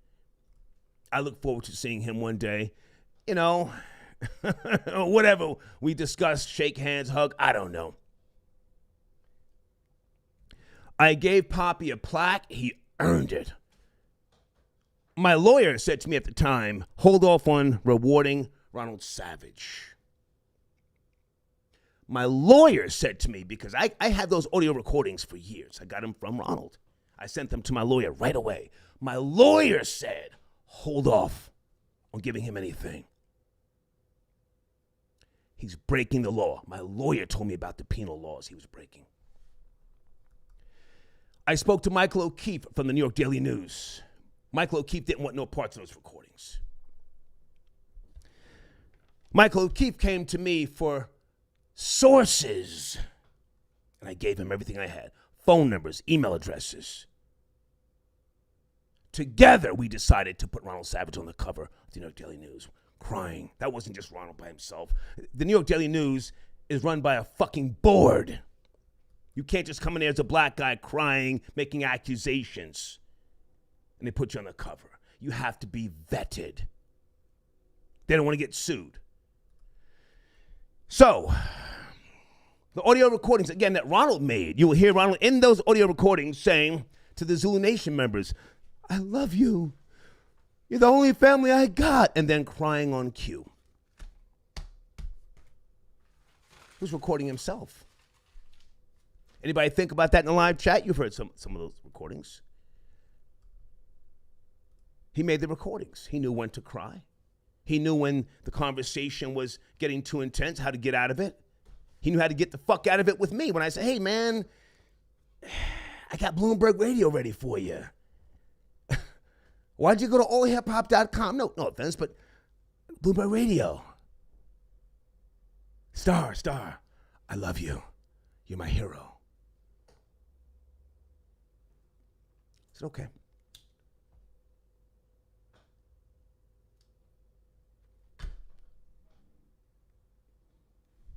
I look forward to seeing him one day. You know, whatever we discuss, shake hands, hug, I don't know. I gave Poppy a plaque. He earned it. My lawyer said to me at the time, hold off on rewarding Ronald Savage. My lawyer said to me, because I had those audio recordings for years. I got them from Ronald. I sent them to my lawyer right away. My lawyer said, hold off on giving him anything. He's breaking the law. My lawyer told me about the penal laws he was breaking. I spoke to Michael O'Keefe from the New York Daily News. Michael O'Keefe didn't want no parts of those recordings. Michael O'Keefe came to me for sources, and I gave him everything I had. Phone numbers, email addresses. Together, we decided to put Ronald Savage on the cover of the New York Daily News, crying. That wasn't just Ronald by himself. The New York Daily News is run by a fucking board. You can't just come in there as a black guy crying, making accusations, and they put you on the cover. You have to be vetted. They don't want to get sued. So, the audio recordings, again, that Ronald made, you will hear Ronald in those audio recordings saying to the Zulu Nation members, I love you. You're the only family I got. And then crying on cue. He was recording himself. Anybody think about that in the live chat? You've heard some of those recordings. He made the recordings. He knew when to cry. He knew when the conversation was getting too intense, how to get out of it. He knew how to get the fuck out of it with me when I said, hey, man, I got Bloomberg Radio ready for you. Why'd you go to allhiphop.com? No offense, but Bloomberg Radio. Star, I love you. You're my hero. I said, okay.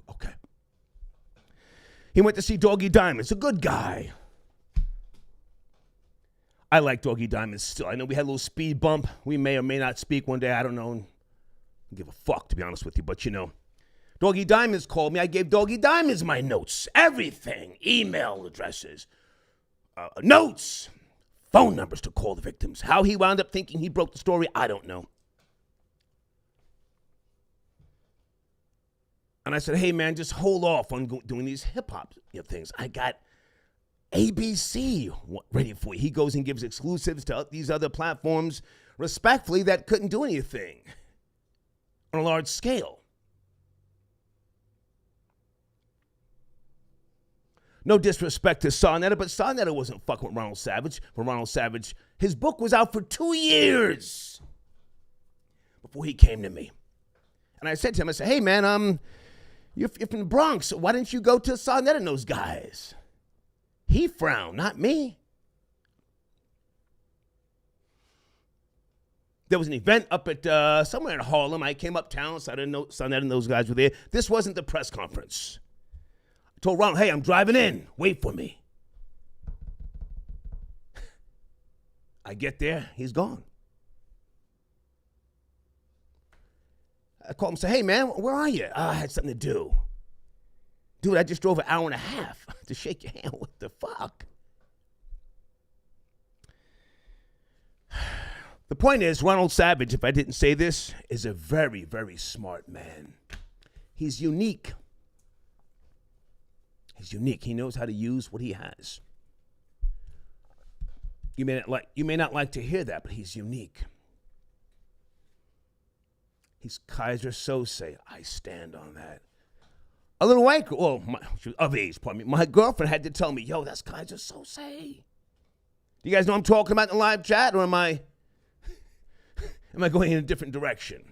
Okay. He went to see Doggy Diamond. He's a good guy. I like Doggy Diamond still. I know we had a little speed bump. We may or may not speak one day. I don't know. I don't give a fuck, to be honest with you. But, you know, Doggy Diamonds called me. I gave Doggy Diamonds my notes, everything, email addresses, notes, phone numbers to call the victims. How he wound up thinking he broke the story, I don't know. And I said, hey, man, just hold off on doing these hip-hop things. I got ABC ready for you. He goes and gives exclusives to these other platforms, respectfully, that couldn't do anything on a large scale. No disrespect to Sarnetta, but Sarnetta wasn't fucking with Ronald Savage. When Ronald Savage, his book was out for 2 years before he came to me. And I said to him, I said, hey, man, you're from the Bronx. So why didn't you go to Sarnetta and those guys? He frowned, not me. There was an event up at somewhere in Harlem. I came uptown, so I didn't know Sarnetta and those guys were there. This wasn't the press conference. I told Ronald, hey, I'm driving in. Wait for me. I get there. He's gone. I called him and said, hey, man, where are you? I had something to do. Dude, I just drove an hour and a half to shake your hand. What the fuck? The point is, Ronald Savage, if I didn't say this, is a very, very smart man. He's unique. He's unique. He knows how to use what he has. You may not like to hear that, but he's unique. He's Kaiser Sose. I stand on that. A little white girl, she was of age, pardon me. My girlfriend had to tell me, yo, that's Kaiser Sose. You guys know what I'm talking about in the live chat, or am I going in a different direction?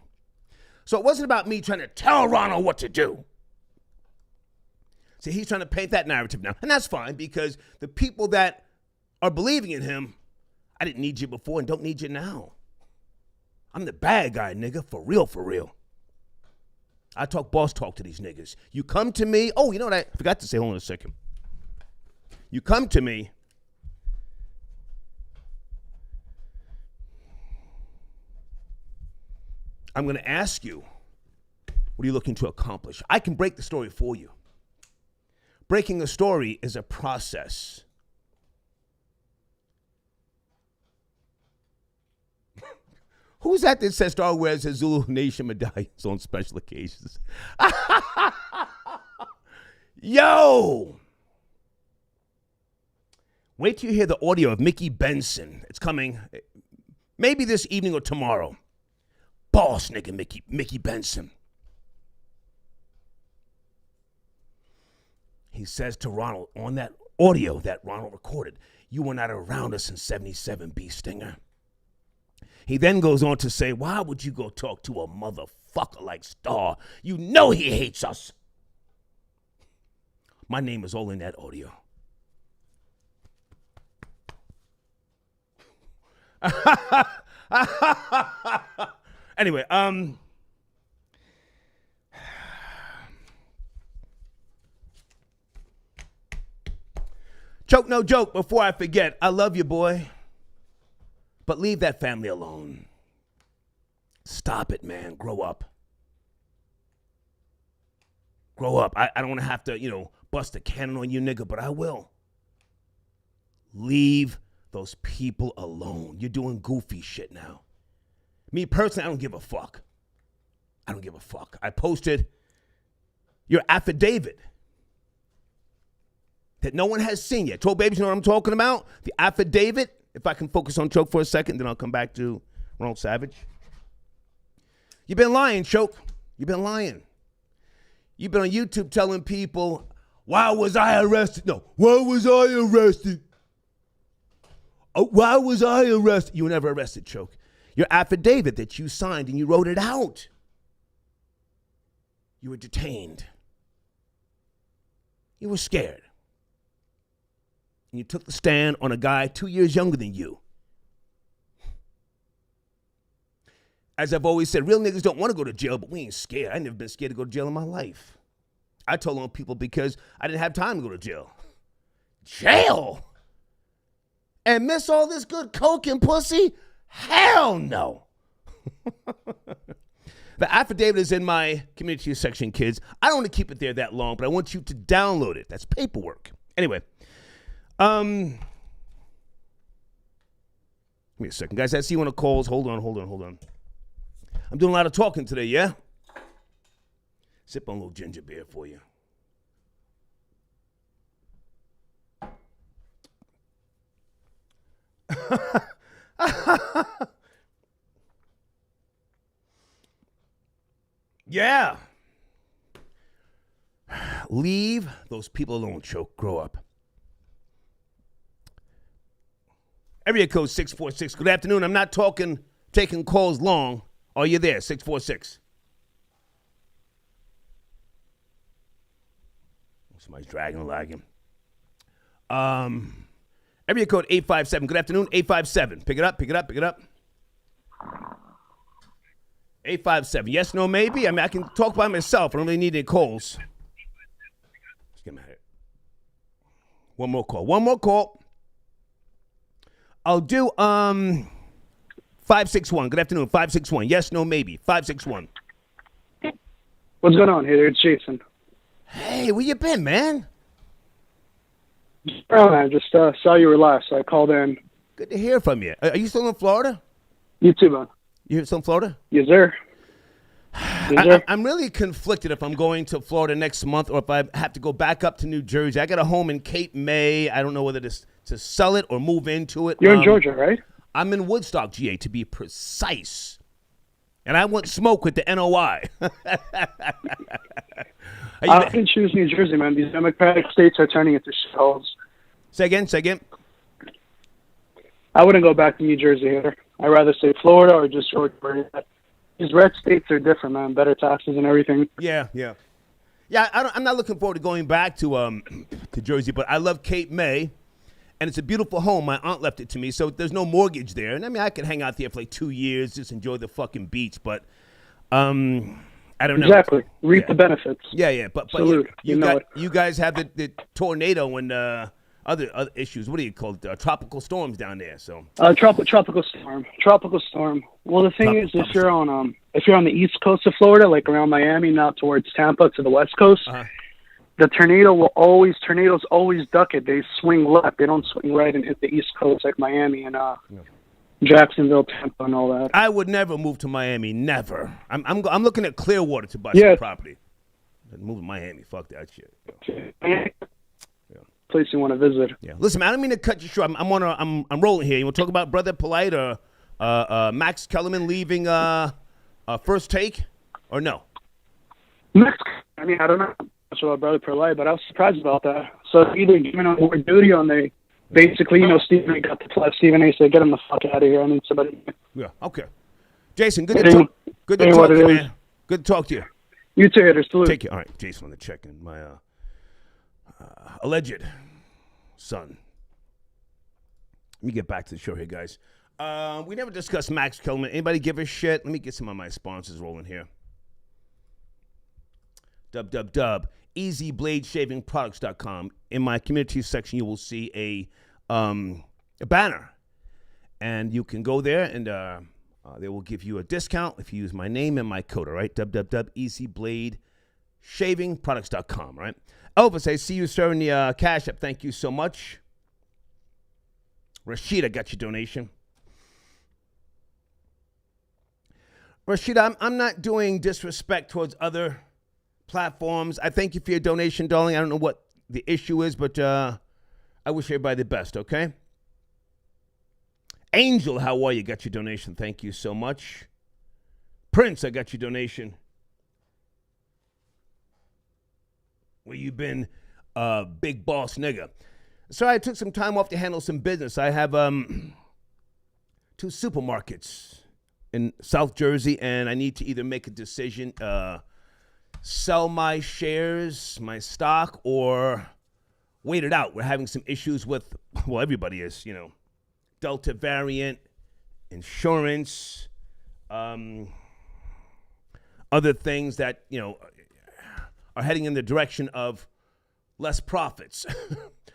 So it wasn't about me trying to tell Ronald what to do. See, he's trying to paint that narrative now. And that's fine, because the people that are believing in him, I didn't need you before and don't need you now. I'm the bad guy, nigga, for real, for real. I talk boss talk to these niggas. You come to me. Oh, you know what I forgot to say? Hold on a second. You come to me. I'm going to ask you, what are you looking to accomplish? I can break the story for you. Breaking a story is a process. Who's that says Star wears his Zulu Nation medallions on special occasions? Yo! Wait till you hear the audio of Mickey Benson. It's coming maybe this evening or tomorrow. Boss nigga Mickey Benson. He says to Ronald on that audio that Ronald recorded, you were not around us in 77, Bee Stinger. He then goes on to say, why would you go talk to a motherfucker like Star? You know he hates us. My name is all in that audio. Anyway, choke no joke, before I forget, I love you, boy. But leave that family alone. Stop it, man. Grow up. Grow up. I don't want to have to, bust a cannon on you, nigga, but I will. Leave those people alone. You're doing goofy shit now. Me personally, I don't give a fuck. I don't give a fuck. I posted your affidavit that no one has seen yet. Troll babies, you know what I'm talking about? The affidavit. If I can focus on Choke for a second, then I'll come back to Ronald Savage. You've been lying, Choke. You've been lying. You've been on YouTube telling people, why was I arrested? No, why was I arrested? Oh, why was I arrested? You were never arrested, Choke. Your affidavit that you signed and you wrote it out. You were detained. You were scared. And you took the stand on a guy 2 years younger than you. As I've always said, real niggas don't want to go to jail, but we ain't scared. I never been scared to go to jail in my life. I told on people because I didn't have time to go to jail. Jail? And miss all this good coke and pussy? Hell no. The affidavit is in my community section, kids. I don't want to keep it there that long, but I want you to download it. That's paperwork. Anyway, give me a second, guys. I see one of the calls. Hold on. I'm doing a lot of talking today, yeah? Sip on a little ginger beer for you. Yeah. Leave those people alone, Choke. Grow up. Area code 646. Good afternoon. I'm not taking calls long. Are you there? 646. Somebody's dragging and lagging. Area code 857. Good afternoon. 857. Pick it up. 857. Yes, no, maybe. I mean, I can talk by myself. I don't really need any calls. Let's get my head. One more call. I'll do 561. Good afternoon. 561. Yes, no, maybe. 561. What's going on here? It's Jason. Hey, where you been, man? Oh, I just saw you were live, so I called in. Good to hear from you. Are you still in Florida? You too, man. You're still in Florida? Yes, sir. I'm really conflicted if I'm going to Florida next month or if I have to go back up to New Jersey. I got a home in Cape May. I don't know whether to sell it or move into it. You're in Georgia, right? I'm in Woodstock, GA, to be precise. And I want smoke with the NOI. I can choose New Jersey, man. These Democratic states are turning into shitholes. Say again. I wouldn't go back to New Jersey here. I'd rather say Florida or just Georgia. These red states are different, man. Better taxes and everything. Yeah. I'm not looking forward to going back to Jersey, but I love Cape May, and it's a beautiful home. My aunt left it to me, so there's no mortgage there. And I mean, I could hang out there for like 2 years, just enjoy the fucking beach. But I don't know. Exactly. Reap the benefits. Yeah. But Salute. you guys have the tornado and other issues. What do you call it? Tropical storms down there. So tropical storm. Well, the thing is, if you're on the east coast of Florida, like around Miami, not towards Tampa to the west coast, the tornadoes always duck it. They swing left. They don't swing right and hit the east coast like Miami and Jacksonville, Tampa, and all that. I would never move to Miami. Never. I'm looking at Clearwater to buy some property. Move to Miami. Fuck that shit. Place you want to visit. Yeah. Listen, man, I don't mean to cut you short. I'm rolling here. You want to talk about Brother Polight or Max Kellerman leaving First Take or no? I mean, I don't know much about Brother Polight, but I was surprised about that. So either giving him more duty on they basically, Stephen A got the plus. Stephen A said, "Get him the fuck out of here. I need somebody." Yeah. Okay. Jason, good to talk to you, man. Good to talk to you. You too, Hitters. Salute. Take care. All right, Jason on the check-in. My alleged son. Let me get back to the show here, guys. We never discussed Max Kellerman. Anybody give a shit? Let me get some of my sponsors rolling here. EasyBladeShavingProducts.com. In my community section, you will see a banner. And you can go there, and they will give you a discount if you use my name and my code, all right? www.easybladeshavingproducts.com, right? Elvis, I see you, sir, in the Cash App. Thank you so much. Rashida got your donation. Rashida, I'm not doing disrespect towards other platforms. I thank you for your donation, darling. I don't know what the issue is, but I wish everybody the best, okay? Angel, how are you? Got your donation. Thank you so much. Prince, I got your donation. Where you been, big boss nigga? So I took some time off to handle some business. I have 2 supermarkets in South Jersey, and I need to either make a decision, sell my shares, my stock, or wait it out. We're having some issues with, well, everybody is, Delta variant, insurance, other things that, are heading in the direction of less profits.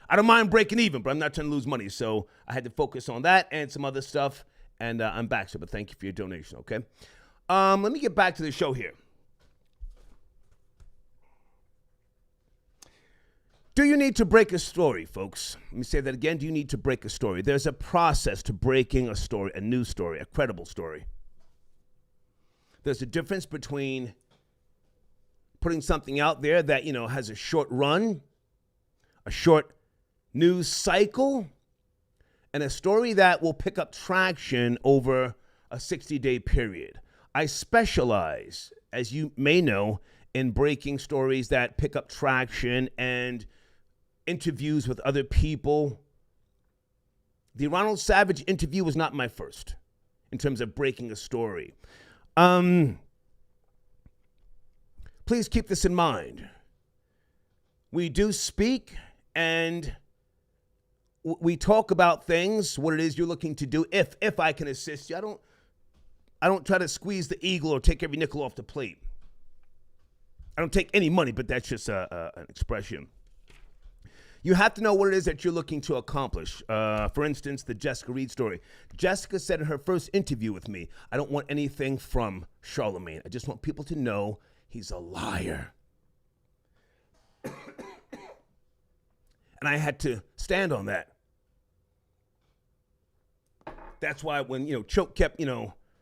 I don't mind breaking even, but I'm not trying to lose money. So I had to focus on that and some other stuff, and I'm back. So, but thank you for your donation, okay? Let me get back to the show here. Do you need to break a story, folks? Let me say that again. Do you need to break a story? There's a process to breaking a story, a news story, a credible story. There's a difference between putting something out there that, has a short run, a short news cycle, and a story that will pick up traction over a 60-day period. I specialize, as you may know, in breaking stories that pick up traction and interviews with other people. The Ronald Savage interview was not my first in terms of breaking a story. Please keep this in mind. We do speak and we talk about things, what it is you're looking to do. If I can assist you, I don't try to squeeze the eagle or take every nickel off the plate. I don't take any money, but that's just an expression. You have to know what it is that you're looking to accomplish. For instance, the Jessica Reed story. Jessica said in her first interview with me, I don't want anything from Charlemagne. I just want people to know he's a liar. And I had to stand on that. That's why when, Choke kept,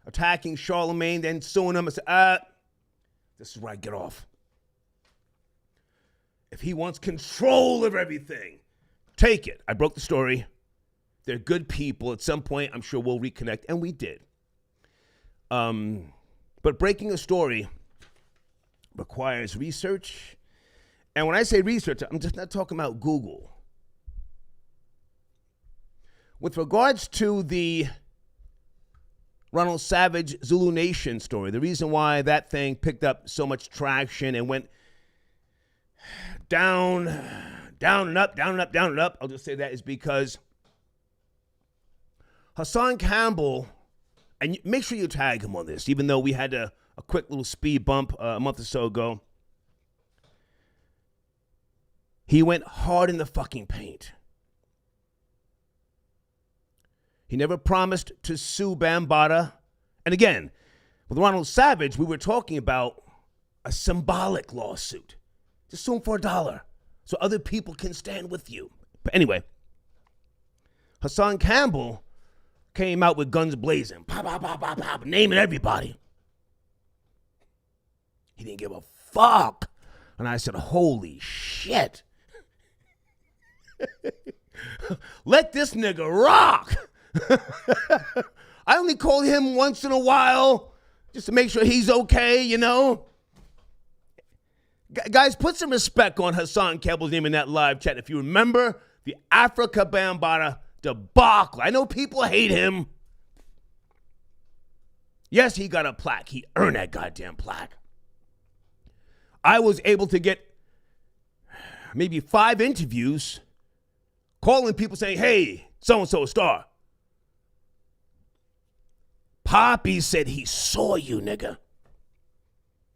attacking Charlemagne, then suing him, I said, this is where I get off. If he wants control of everything, take it. I broke the story. They're good people. At some point, I'm sure we'll reconnect, and we did. But breaking a story requires research. And when I say research, I'm just not talking about Google. With regards to the Ronald Savage Zulu Nation story, the reason why that thing picked up so much traction and went down and up, down and up, down and up, I'll just say that is because Hassan Campbell, and make sure you tag him on this, even though we had a quick little speed bump a month or so ago. He went hard in the fucking paint. He never promised to sue Bambaataa. And again, with Ronald Savage, we were talking about a symbolic lawsuit. Just sue him for $1 so other people can stand with you. But anyway, Hassan Campbell came out with guns blazing, pop, pop, pop, pop, pop, naming everybody. He didn't give a fuck. And I said, holy shit. Let this nigga rock. I only call him once in a while just to make sure he's okay, Guys, put some respect on Hassan Campbell's name in that live chat. If you remember the Africa Bambaataa debacle, I know people hate him. Yes, he got a plaque. He earned that goddamn plaque. I was able to get maybe 5 interviews calling people saying, hey, so-and-so a star. Poppy said he saw you, nigga.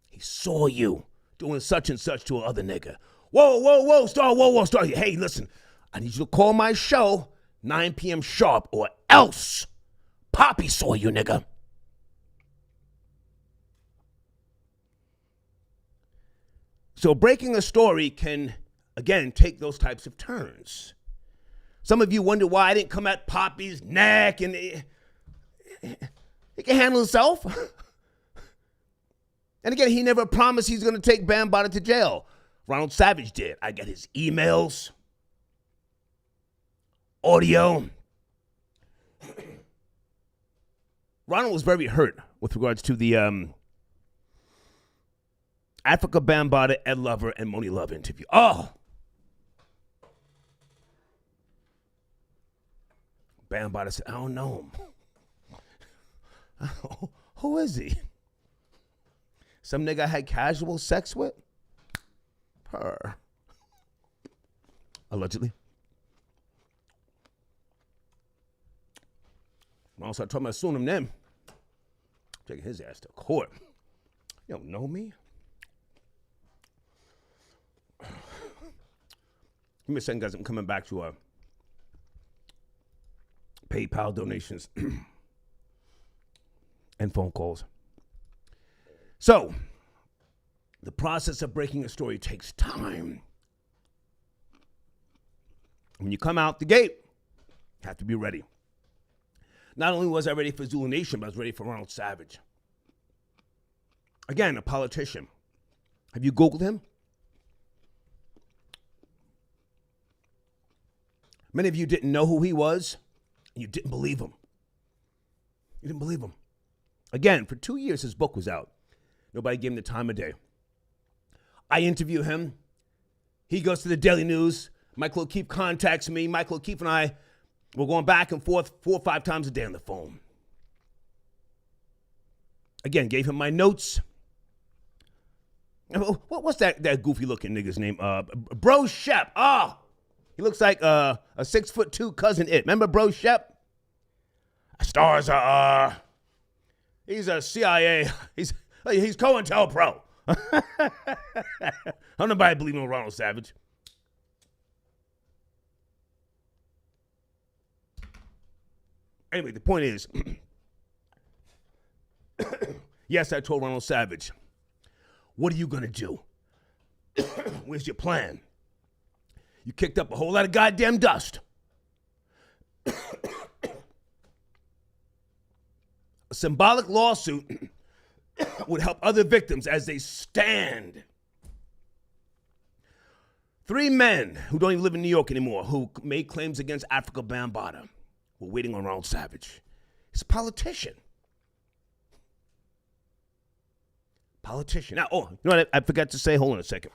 He saw you doing such and such to another nigga. Whoa, star. Hey, listen, I need you to call my show 9 p.m. sharp or else Poppy saw you, nigga. So breaking a story can, again, take those types of turns. Some of you wonder why I didn't come at Poppy's neck and he can handle himself. And again, he never promised he's going to take Bambaataa to jail. Ronald Savage did. I got his emails, audio. Ronald was very hurt with regards to the Africa Bambaataa, Ed Lover, and Moni Love interview. Oh! Bambaataa said, I don't know him. Who is he? Some nigga I had casual sex with? Her. Allegedly. Ronald started talking about suing him then. Taking his ass to court. You don't know me? Give me a second, guys. I'm coming back to PayPal donations and phone calls. So, the process of breaking a story takes time. When you come out the gate, you have to be ready. Not only was I ready for Zulu Nation, but I was ready for Ronald Savage. Again, a politician. Have you Googled him? Many of you didn't know who he was, and you didn't believe him. You didn't believe him. Again, for 2 years, his book was out. Nobody gave him the time of day. I interview him. He goes to the Daily News. Michael O'Keefe contacts me. Michael O'Keefe and I were going back and forth 4 or 5 times a day on the phone. Again, gave him my notes. What's that goofy looking nigga's name? Bro Shep. Oh, he looks like a 6'2" cousin It. Remember Bro Shep? Stars are, he's a CIA. He's COINTELPRO. I don't know if believe in Ronald Savage. Anyway, the point is, yes, I told Ronald Savage, what are you going to do? Where's your plan? You kicked up a whole lot of goddamn dust. A symbolic lawsuit would help other victims as they stand. 3 men who don't even live in New York anymore, who made claims against Africa Bambaataa, were waiting on Ronald Savage. He's a politician. Politician. Now, you know what I forgot to say? Hold on a second.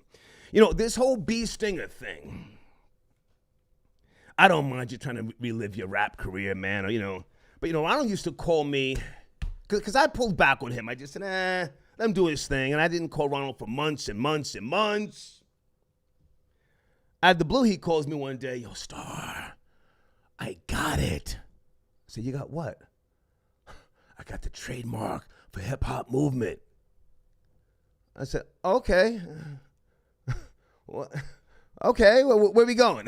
You know, this whole bee stinger thing, I don't mind you trying to relive your rap career, man, or, but, Ronald used to call me, because I pulled back on him. I just said, let him do his thing, and I didn't call Ronald for months and months and months. Out of the blue, he calls me one day, yo, Star, I got it. I said, you got what? I got the trademark for hip-hop movement. I said, okay. What? Okay, where we going?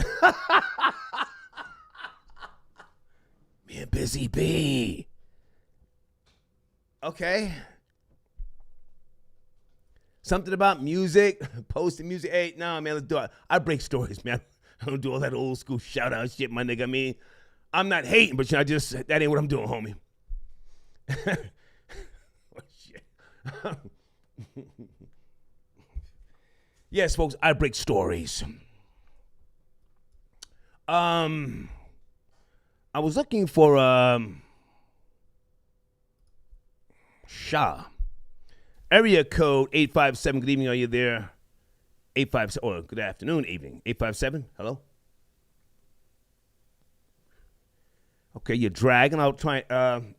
Me and Busy Bee. Okay. Something about music, posting music. Hey, no, man, let's do it. I break stories, man. I don't do all that old school shout out shit, my nigga. I mean, I'm not hating, but that ain't what I'm doing, homie. Oh, shit. Yes, folks, I break stories. I was looking for Shah. Area code 857. Good evening. Are you there? 857. Or good afternoon, evening. 857. Hello. Okay, you're dragging. I'll try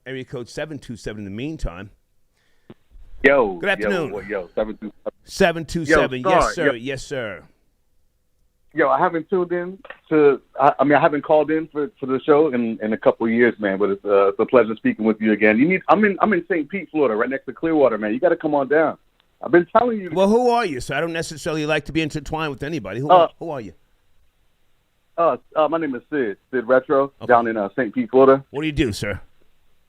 area code 727 in the meantime. Yo. Good afternoon. Yo, 727. 727. Yo, yes, sir. Yo. Yes, sir. Yo, I haven't tuned in to. I haven't called in for the show in a couple of years, man. But it's a pleasure speaking with you again. I'm in St. Pete, Florida, right next to Clearwater, man. You got to come on down. I've been telling you. Well, who are you, sir? I don't necessarily like to be intertwined with anybody. Who are you? My name is Sid Retro, down in St. Pete, Florida. What do you do, sir?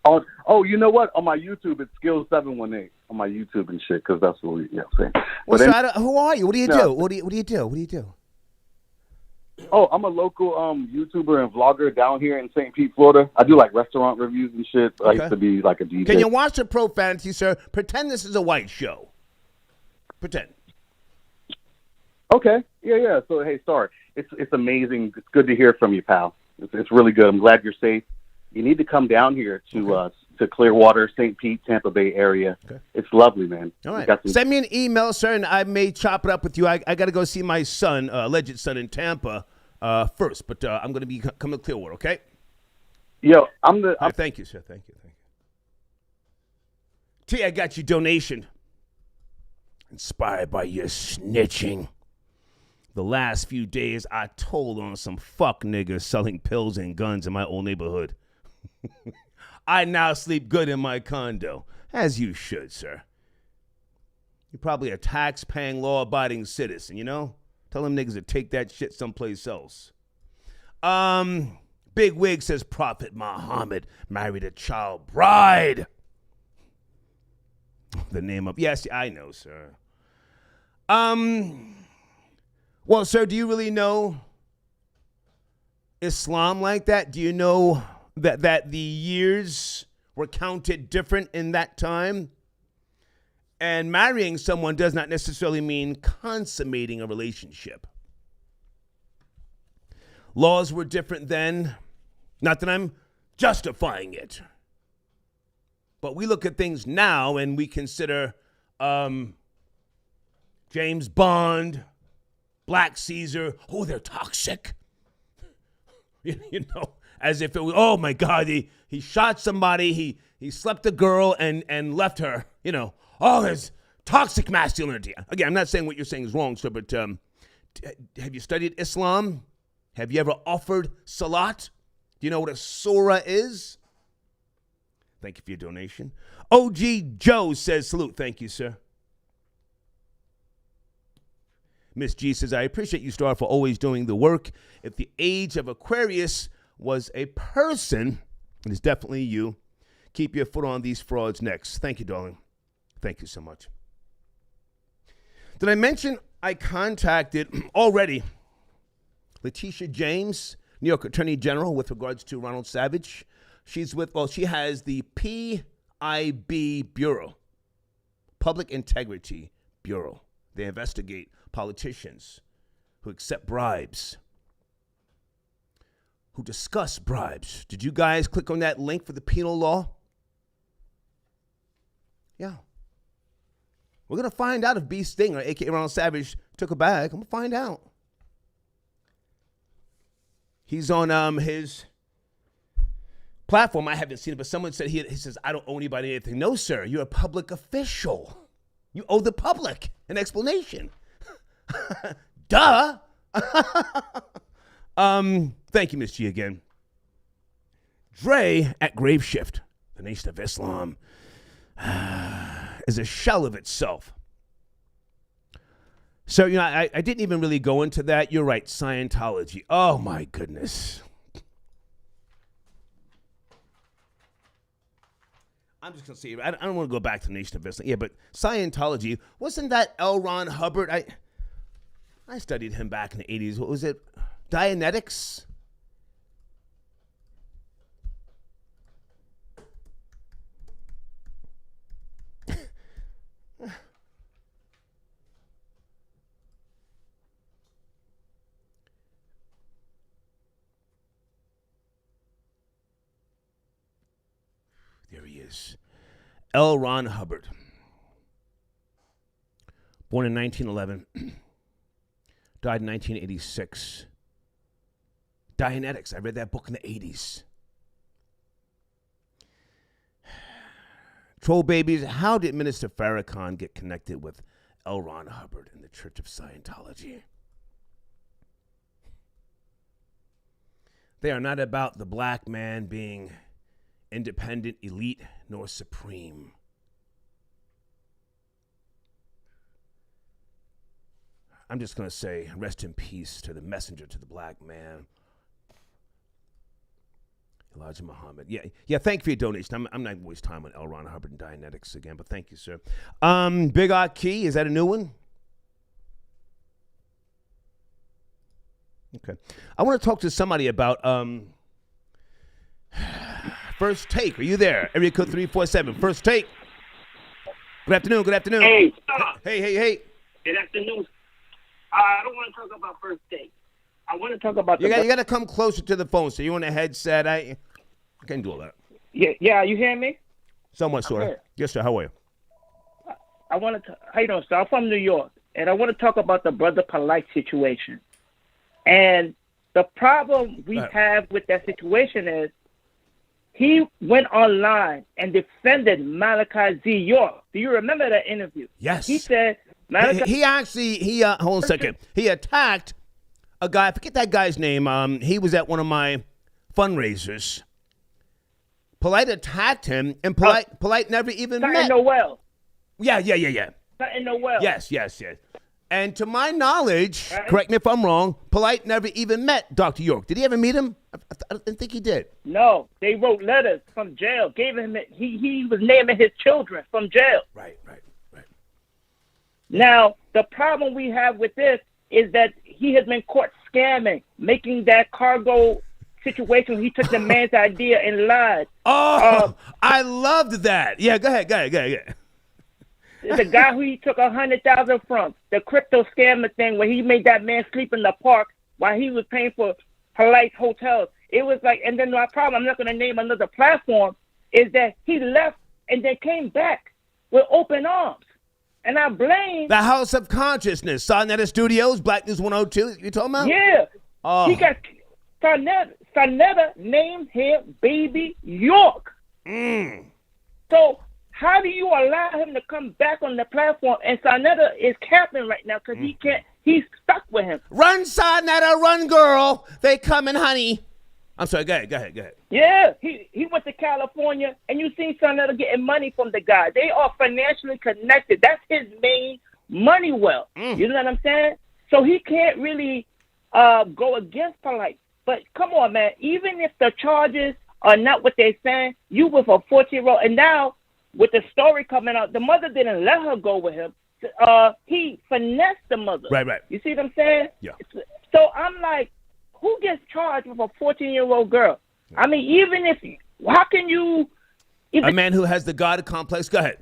Oh, you know what? On my YouTube, it's Skills718 on my YouTube and shit, because that's what I'm saying. Well, sir, who are you? What do you do? What do you do? Oh, I'm a local YouTuber and vlogger down here in St. Pete, Florida. I do like restaurant reviews and shit. Okay. I used to be like a DJ. Can you watch the profanity, sir? Pretend this is a white show. Pretend. Okay. Yeah. So, hey, Star, it's amazing. It's good to hear from you, pal. It's really good. I'm glad you're safe. You need to come down here to Clearwater, St. Pete, Tampa Bay area. Okay. It's lovely, man. All right. Send me an email, sir, and I may chop it up with you. I got to go see my son, alleged son in Tampa first, but I'm going to be coming to Clearwater, okay? Yo, thank you, sir. Thank you. T, I got your donation. Inspired by your snitching. The last few days, I told on some fuck niggas selling pills and guns in my old neighborhood. I now sleep good in my condo, as you should, sir. You're probably a tax-paying, law-abiding citizen, Tell them niggas to take that shit someplace else. Big Wig says Prophet Muhammad married a child bride. The name of, yes, I know, sir. Well, sir, do you really know Islam like that? Do you know that the years were counted different in that time? And marrying someone does not necessarily mean consummating a relationship. Laws were different then. Not that I'm justifying it. But we look at things now and we consider James Bond, Black Caesar, oh, they're toxic. You know, as if it was, oh my God, he shot somebody, he slept a girl and left her, you know. Oh, there's toxic masculinity. Again, I'm not saying what you're saying is wrong, sir, but have you studied Islam? Have you ever offered salat? Do you know what a surah is? Thank you for your donation. OG Joe says, salute. Thank you, sir. Miss G says, I appreciate you, Star, for always doing the work. If the age of Aquarius was a person, it is definitely you. Keep your foot on these frauds next. Thank you, darling. Thank you so much. Did I mention I contacted already Letitia James, New York Attorney General, with regards to Ronald Savage? She has the PIB Bureau, Public Integrity Bureau. They investigate politicians who accept bribes, who discuss bribes. Did you guys click on that link for the penal law? Yeah. We're going to find out if B. Stinger, a.k.a. Ronald Savage, took a bag. I'm going to find out. He's on his platform. I haven't seen it, but someone said he says, I don't owe anybody anything. No, sir. You're a public official. You owe the public an explanation. Duh. Thank you, Miss G, again. Dre at Graveshift, the Nation of Islam, is a shell of itself. So, you know, I didn't even really go into that. You're right, Scientology. Oh, my goodness. I'm just going to say, I don't want to go back to the Nation of Islam. Yeah, but Scientology, wasn't that L. Ron Hubbard? I studied him back in the 80s. What was it? Dianetics? There he is. L. Ron Hubbard. Born in 1911. Died in 1986. Dianetics. I read that book in the 80s. Troll babies. How did Minister Farrakhan get connected with L. Ron Hubbard and the Church of Scientology? They are not about the black man being independent, elite, nor supreme. I'm just going to say, rest in peace to the messenger, to the black man, Elijah Muhammad. Yeah. Thank you for your donation. I'm not going to waste time on L. Ron Hubbard and Dianetics again, but thank you, sir. Big Aki, is that a new one? Okay. I want to talk to somebody about First Take. Are you there? Area code 347. First Take. Good afternoon. Hey, stop. Hey. Good afternoon. I don't want to talk about First Take. I want to talk about You got to come closer to the phone. So you on a headset. I can't do all that. Yeah. You hear me? Somewhat, sort of. Yes, sir. How are you? I want to. How you doing, sir? I'm from New York, and I want to talk about the brother Polight situation. And the problem we have with that situation is he went online and defended Malachi Z. York. Do you remember that interview? Yes. He said Malachi. He hold on a second. He attacked a guy. I forget that guy's name. He was at one of my fundraisers. Polight attacked him, and Polight never even met. Noel. Yeah. Not in Noel. Yes. And to my knowledge, correct me if I'm wrong, Polight never even met Dr. York. Did he ever meet him? I didn't think he did. No, they wrote letters from jail. Gave him he was naming his children from jail. Right. Now, the problem we have with this is that he has been caught scamming, making that cargo situation. He took the man's idea and lied. Oh, I loved that. Yeah, go ahead. The guy who he took $100,000 from, the crypto scammer thing, where he made that man sleep in the park while he was paying for Polight hotels. It was like, and then my problem, I'm not going to name another platform, is that he left and then came back with open arms. And I blame the House of Consciousness, Sarnetta Studios, Black News 102. You talking about? Yeah. Oh. He got Sarnetta named him Baby York. So how do you allow him to come back on the platform? And Sarnetta is capping right now because he can't. He's stuck with him. Run, Sarnetta, run, girl. They coming, honey. I'm sorry. Go ahead. Yeah, he went to California, and you seen Sarnetta getting money from the guy. They are financially connected. That's his main money well. You know what I'm saying? So he can't really go against Polight. But come on, man. Even if the charges are not what they're saying, you with a 14-year-old, and now with the story coming out, the mother didn't let her go with him. He finessed the mother. Right. You see what I'm saying? Yeah. So I'm like, who gets charged with a 14-year-old girl? I mean, even if, how can you? A man who has the God complex. Go ahead.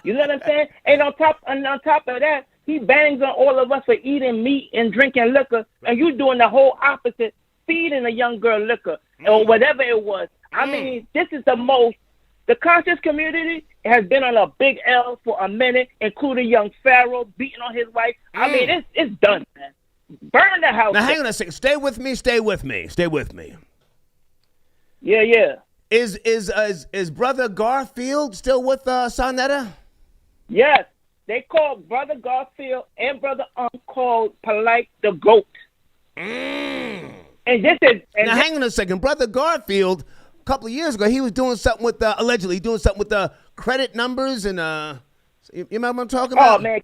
You know what I'm saying? And on top of that, he bangs on all of us for eating meat and drinking liquor, and you doing the whole opposite, feeding a young girl liquor or whatever it was. I mean, this is the conscious community has been on a big L for a minute, including young Pharaoh beating on his wife. I mean, it's done, man. Burn the house. Now, hang on a second. Stay with me. Yeah. Is Brother Garfield still with Sarnetta? Yes. They called Brother Garfield and Brother called Polight the GOAT. And this is... Now, hang on a second. Brother Garfield, a couple of years ago, he was doing something with, allegedly doing something with the credit numbers and, you remember what I'm talking about? Oh, man.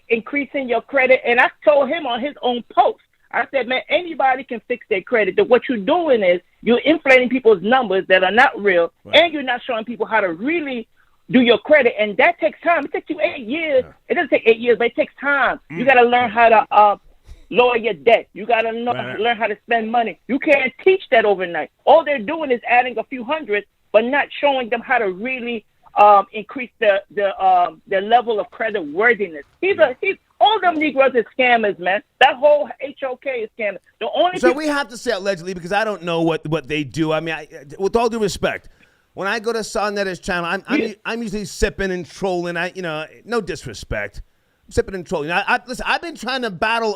Increasing your credit. And I told him on his own post, I said, man, anybody can fix their credit. That what you're doing is you're inflating people's numbers that are not real, and you're not showing people how to really do your credit. And that takes time. It takes you 8 years. Yeah. It doesn't take 8 years, but it takes time. You got to learn how to lower your debt. You got to learn how to spend money. You can't teach that overnight. All they're doing is adding a few hundred, but not showing them how to really increase the level of credit worthiness. All them Negroes are scammers, man. That whole HOK is scammers. We have to say allegedly because I don't know what they do. I mean, with all due respect, when I go to Sarnetta's channel, I'm usually sipping and trolling. No disrespect, I'm sipping and trolling. Listen, I've been trying to battle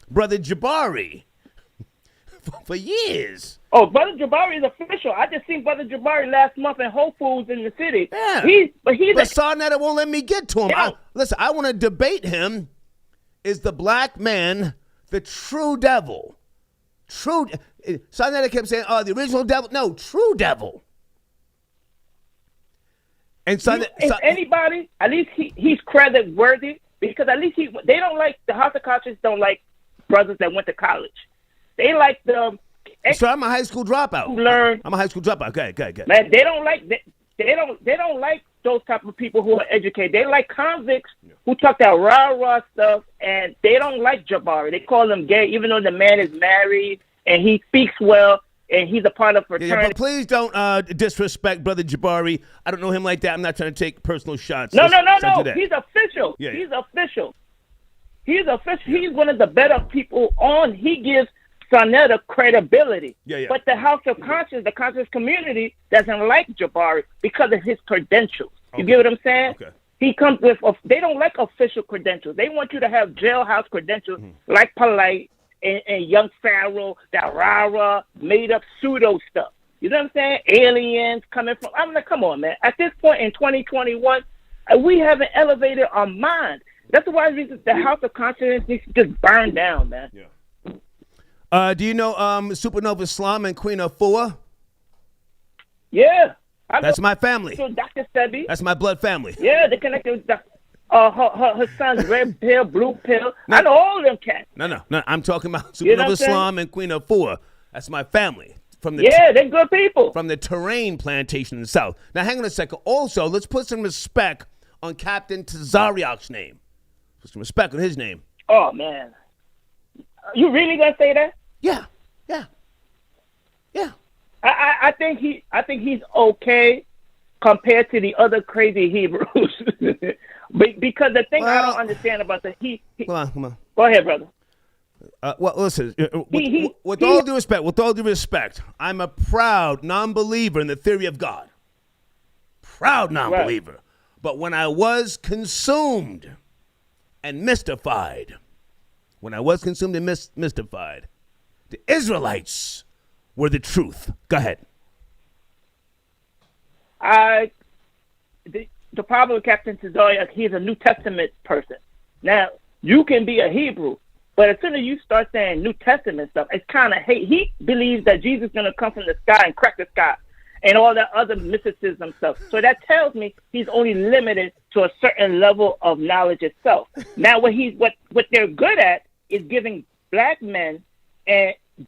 Brother Jabari for years. Oh, Brother Jabari is official. I just seen Brother Jabari last month in Whole Foods in the city. Yeah. But Sarnetta won't let me get to him. I want to debate him. Is the black man the true devil? Sarnetta kept saying, the original devil. No, true devil. And if anybody, at least he's credit worthy because at least they don't like, the House of Conscience don't like brothers that went to college. They like the... So I'm a high school dropout. I'm a high school dropout. Good. Man, they don't like those type of people who are educated. They like convicts who talk that rah stuff, and they don't like Jabari. They call him gay, even though the man is married and he speaks well and he's a part of fraternity. Yeah, but please don't disrespect Brother Jabari. I don't know him like that. I'm not trying to take personal shots. No. He's official. Yeah. He's official. He's one of the better people on. He gives Sarnetta credibility. Yeah. But the House of Conscience, the conscious community, doesn't like Jabari because of his credentials. You get what I'm saying? Okay. He comes with, they don't like official credentials. They want you to have jailhouse credentials like Polight and young Pharaoh, that rah-rah, made-up pseudo stuff. You know what I'm saying? Aliens coming from, I'm like, come on, man. At this point in 2021, we haven't elevated our mind. That's why the House of Conscience needs to just burn down, man. Yeah. Do you know Supernova Islam and Queen Afua? Yeah. That's my family. So Dr. Sebi. That's my blood family. Yeah, they're connected with Dr. her son's red pill, blue pill. I know all of them cats. No. I'm talking about You know Supernova what I'm saying? Islam and Queen Afua. That's my family. Yeah, they're good people. From the terrain plantation in the South. Now, hang on a second. Also, let's put some respect on Captain Tazariak's name. Put some respect on his name. Oh, man. You really gonna say that? Yeah. I think he's okay compared to the other crazy Hebrews. Because the thing I don't understand about Come on. Go ahead, brother. Well, listen, with all due respect, I'm a proud non-believer in the theory of God. Proud non-believer. Right. But when I was consumed and mystified, the Israelites were the truth. Go ahead. The problem with Captain Tazariak, he's a New Testament person. Now, you can be a Hebrew, but as soon as you start saying New Testament stuff, it's kind of hate. He believes that Jesus is going to come from the sky and crack the sky and all that other mysticism stuff. So that tells me he's only limited to a certain level of knowledge itself. Now, what they're good at is giving black men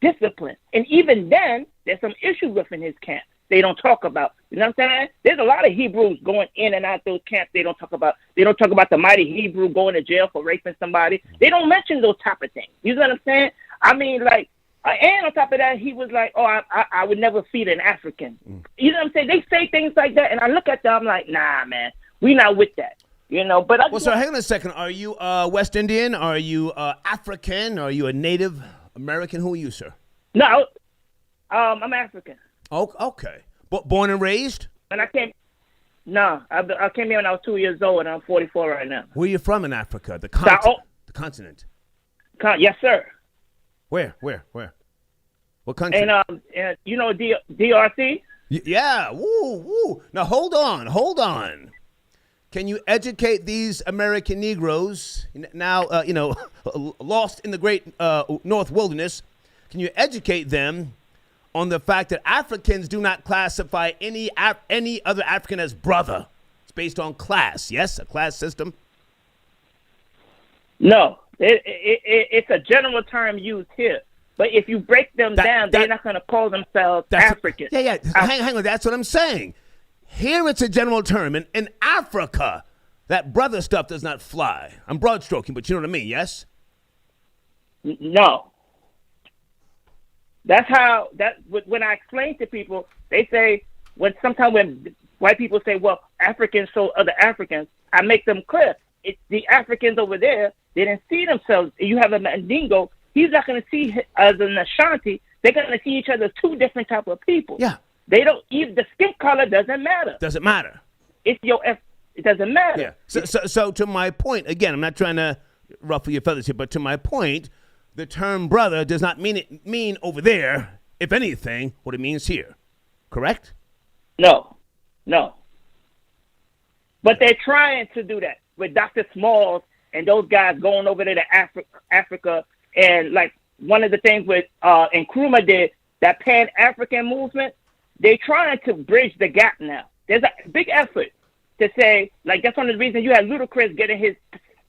discipline. And even then, there's some issues within his camp they don't talk about. You know what I'm saying? There's a lot of Hebrews going in and out those camps they don't talk about. They don't talk about the mighty Hebrew going to jail for raping somebody. They don't mention those type of things. You know what I'm saying? I mean, like, and on top of that, he was like, oh, I would never feed an African. You know what I'm saying? They say things like that, and I look at them, I'm like, nah, man, we not with that. You know, but well, so hang on a second. Are you West Indian? Are you African? Are you a Native American? Who are you, sir? No, I'm African. Oh, okay. Born and raised? And I came here when I was 2 years old, and I'm 44 right now. Where are you from in Africa? The continent. Yes, sir. Where? What country? And you know DRC? Yeah. Woo. Now hold on. Can you educate these American Negroes now? Lost in the great North Wilderness. Can you educate them on the fact that Africans do not classify any other African as brother? It's based on class. Yes, a class system. No, it's a general term used here. But if you break them down, they're not going to call themselves African. Yeah. Hang on. That's what I'm saying. Here it's a general term. In Africa, that brother stuff does not fly. I'm broad stroking, but you know what I mean, yes? No. That's how when I explain to people, they say when white people say, well, Africans show other Africans, I make them clear. It's the Africans over there, they didn't see themselves. You have a Mandingo, he's not going to see as an Ashanti. They're going to see each other as two different type of people. Yeah. They don't even, the skin color doesn't matter. Doesn't matter. It doesn't matter. Yeah. So to my point, again, I'm not trying to ruffle your feathers here, but to my point, the term brother does not mean over there, if anything, what it means here. Correct? No. But they're trying to do that with Dr. Smalls and those guys going over there to Africa. And like one of the things with Nkrumah did, that Pan-African movement, they're trying to bridge the gap now. There's a big effort to say, like, that's one of the reasons you had Ludacris getting his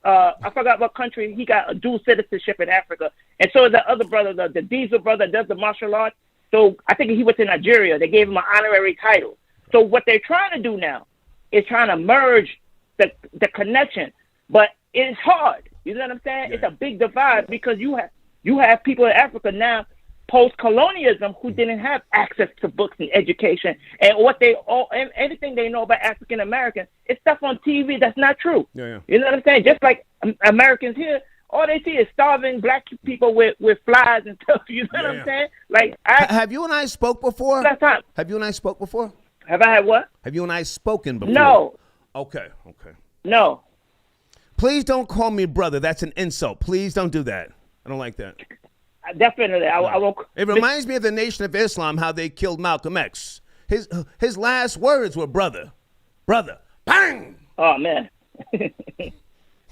I forgot what country, he got a dual citizenship in Africa. And so the other brother, the Diesel brother, does the martial arts. So I think he went to Nigeria. They gave him an honorary title. So what they're trying to do now is trying to merge the connection. But it's hard. You know what I'm saying? Yeah. It's a big divide because you have people in Africa now, post-colonialism, who didn't have access to books and education, and everything they know about African Americans, it's stuff on TV that's not true. Yeah. You know what I'm saying? Just like Americans here, all they see is starving black people with flies and stuff. You know what I'm saying? Like, have you and I spoke before? Last time. Have you and I spoke before? Have I had what? Have you and I spoken before? No. Okay. No. Please don't call me brother. That's an insult. Please don't do that. I don't like that. Definitely. I won't. It reminds me of the Nation of Islam, how they killed Malcolm X. His last words were brother. Bang! Oh, man.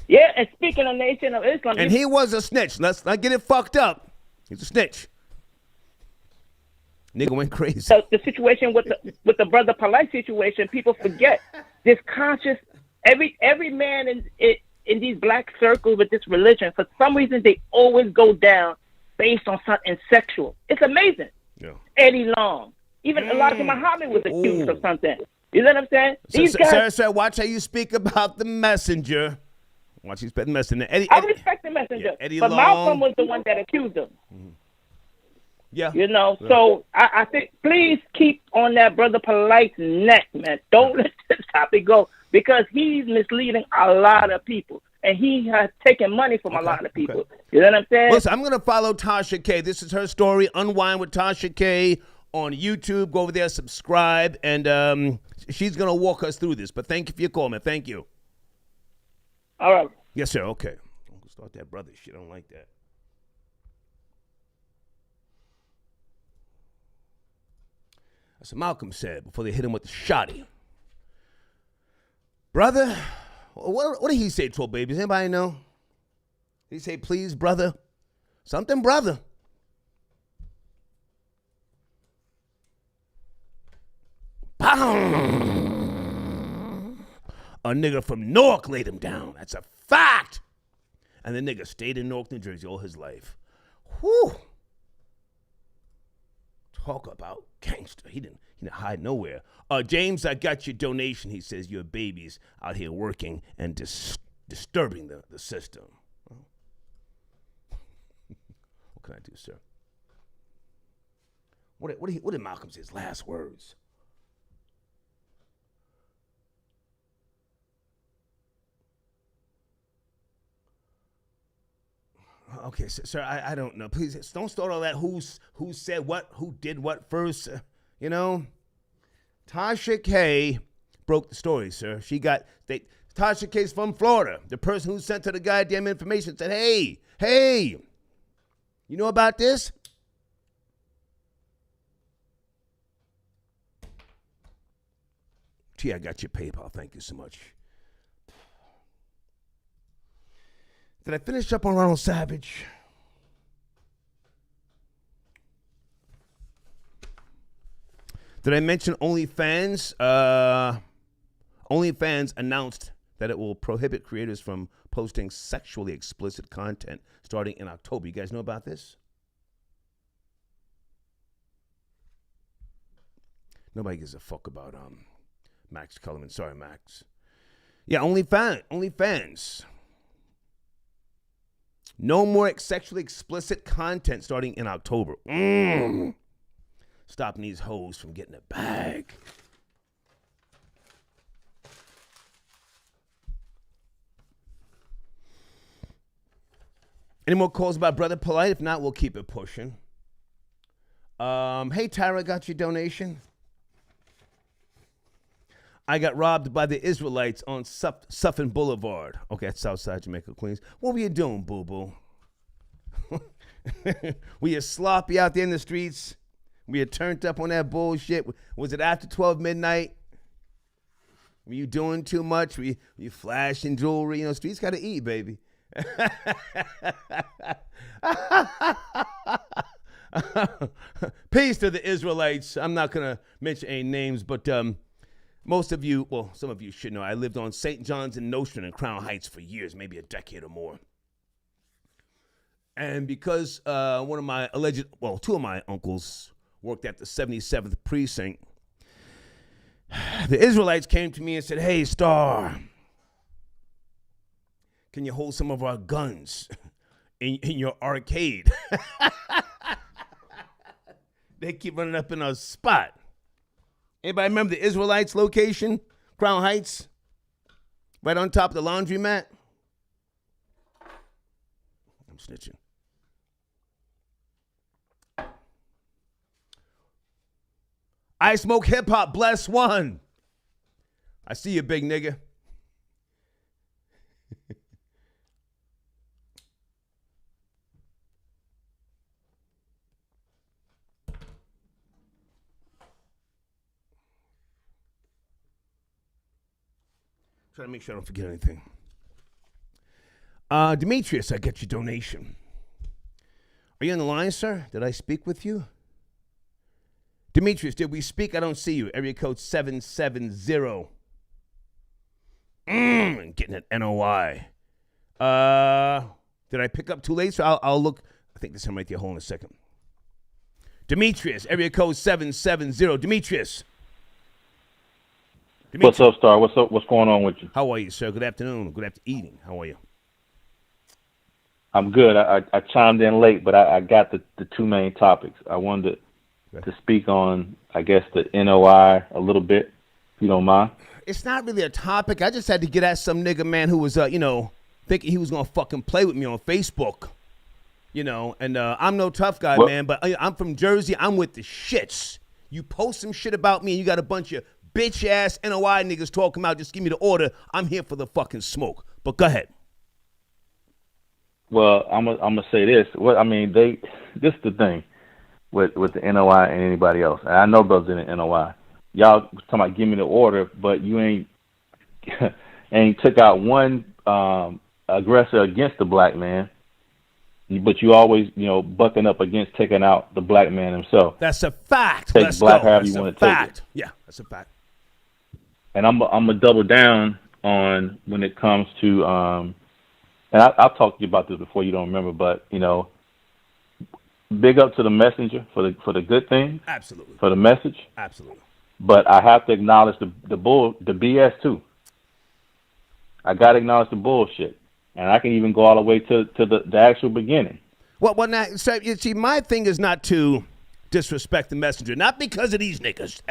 Yeah, and speaking of Nation of Islam. And he was a snitch. Let's not get it fucked up. He's a snitch. Nigga went crazy. So the situation with the brother Polight situation, people forget this conscious every man in these black circles with this religion, for some reason, they always go down based on something sexual. It's amazing. Yeah. Eddie Long, even Elijah Muhammad was accused of something. You know what I'm saying? These guys, sir, watch how you speak about the messenger. Watch you speak the messenger. I respect the messenger, Eddie but Long. Malcolm was the one that accused him. Yeah. You know, so I think please keep on that brother Polight's neck, man. Don't let this topic go, because he's misleading a lot of people, and he has taken money from a lot of people. You know what I'm saying? Listen, I'm going to follow Tasha K. This is her story, Unwind with Tasha K. on YouTube. Go over there, subscribe, and she's going to walk us through this. But thank you for your call, man. Thank you. All right. Yes, sir. Okay. Don't start that brother shit. I don't like that. That's what Malcolm said before they hit him with the shotty. Brother, what did he say, 12 babies? Anybody know? Did he say, please, brother? Something, brother. Bam! A nigga from Newark laid him down. That's a fact. And the nigga stayed in Newark, New Jersey all his life. Whew. Talk about gangster. He didn't hide nowhere. James, I got your donation. He says your baby's out here working and disturbing the system. What can I do, sir? What did Malcolm say? His last words? Okay, sir, I don't know. Please don't start all that. Who said what? Who did what first? You know, Tasha K broke the story, sir. Tasha K's from Florida. The person who sent her the goddamn information said, "Hey, you know about this?" T, I got your PayPal. Thank you so much. Did I finish up on Ronald Savage? Did I mention OnlyFans? OnlyFans announced that it will prohibit creators from posting sexually explicit content starting in October. You guys know about this? Nobody gives a fuck about Max Kellerman. Sorry, Max. Yeah, OnlyFans. No more sexually explicit content starting in October. Stopping these hoes from getting a bag. Any more calls about Brother Polight? If not, we'll keep it pushing. Hey, Tyra, got your donation? I got robbed by the Israelites on Suffin Boulevard. Okay, that's Southside Jamaica, Queens. What were you doing, boo-boo? Were you sloppy out there in the streets? Were you turned up on that bullshit? Was it after 12 midnight? Were you doing too much? Were you flashing jewelry? You know, streets got to eat, baby. Peace to the Israelites. I'm not going to mention any names, but most of you, well, some of you should know, I lived on St. John's and Nostrand and Crown Heights for years, maybe a decade or more. And because two of my uncles worked at the 77th precinct, the Israelites came to me and said, "Hey, Star, can you hold some of our guns in your arcade?" They keep running up in our spot. Anybody remember the Israelites location? Crown Heights? Right on top of the laundromat? I'm snitching. I smoke hip hop, bless one. I see you, big nigga. Trying to make sure I don't forget anything. Demetrius, I get your donation. Are you on the line, sir? Did I speak with you? Demetrius, did we speak? I don't see you. Area code 770. Getting an NOI. Did I pick up too late? So I'll look. I think this time right there. Hold on a second. Demetrius, area code 770. Demetrius. What's up, Star? What's up? What's going on with you? How are you, sir? Good afternoon. Good after eating. How are you? I'm good. I chimed in late, but I got the two main topics. I wanted to speak on, I guess, the NOI a little bit, if you don't mind. It's not really a topic. I just had to get at some nigga, man, who was, thinking he was going to fucking play with me on Facebook. And I'm no tough guy, man, but I'm from Jersey. I'm with the shits. You post some shit about me and you got a bunch of bitch-ass NOI niggas talking about just give me the order. I'm here for the fucking smoke. But go ahead. Well, I'm gonna say this. This is the thing with the NOI and anybody else. And I know brothers in the NOI. Y'all talking about give me the order, but you ain't took out one aggressor against the black man. But you always, bucking up against taking out the black man himself. That's a fact. Take black however you want to take it. Yeah, that's a fact. And I'm gonna double down on when it comes to and I've talked to you about this before. You don't remember, but big up to the messenger for the good thing. Absolutely. For the message. Absolutely. But I have to acknowledge the BS too. I got to acknowledge the bullshit. And I can even go all the way to the actual beginning. Well, now, so you see, my thing is not to disrespect the messenger, not because of these niggas,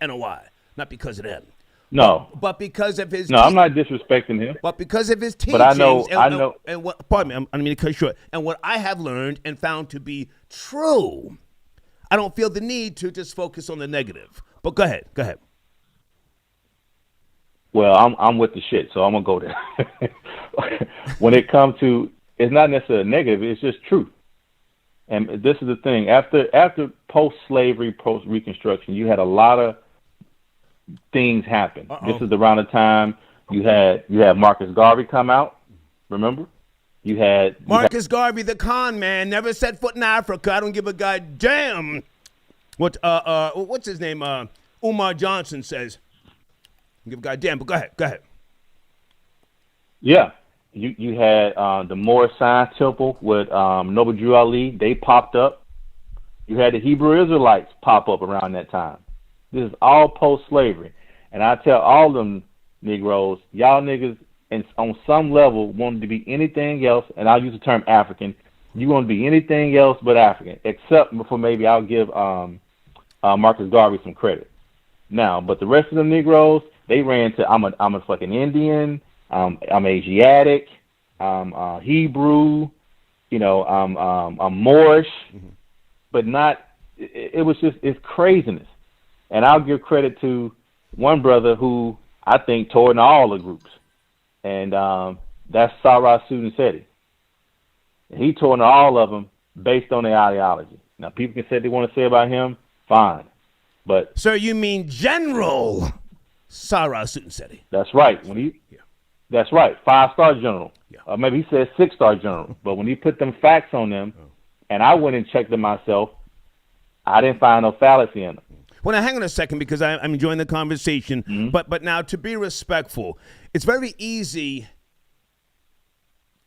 NOI, not because of them. No. But because of his... No, I'm not disrespecting him. But because of his teachings... But I know... And what, pardon me, I don't mean to cut you short. And what I have learned and found to be true, I don't feel the need to just focus on the negative. But go ahead. Well, I'm with the shit, so I'm going to go there. When it comes to... It's not necessarily negative, it's just truth. And this is the thing. After post-slavery, post-Reconstruction, you had a lot of things happen. This is around the time you had Marcus Garvey come out. Remember? You had Marcus Garvey, the con man, never set foot in Africa. I don't give a goddamn what what's his name? Umar Johnson says. I don't give a goddamn. But go ahead. Yeah, you had the Moorish Science Temple with Noble Drew Ali. They popped up. You had the Hebrew Israelites pop up around that time. This is all post-slavery. And I tell all them Negroes, y'all niggas on some level wanted to be anything else, and I'll use the term African. You want to be anything else but African, except for maybe I'll give Marcus Garvey some credit. Now, but the rest of them Negroes, they ran to I'm a fucking Indian, I'm Asiatic, I'm Hebrew, I'm Moorish, but not. It was just it's craziness. And I'll give credit to one brother who I think tore in all the groups, and that's Sarah Sudan-Seti. He tore in all of them based on their ideology. Now, people can say what they want to say about him, fine. But sir, you mean General Sarah Sudan-Seti? That's right. That's right, 5-star general. Yeah. Maybe he said 6-star general. But when he put them facts on them, and I went and checked them myself, I didn't find no fallacy in them. Well, now, hang on a second, because I'm enjoying the conversation. Mm-hmm. But now, to be respectful, it's very easy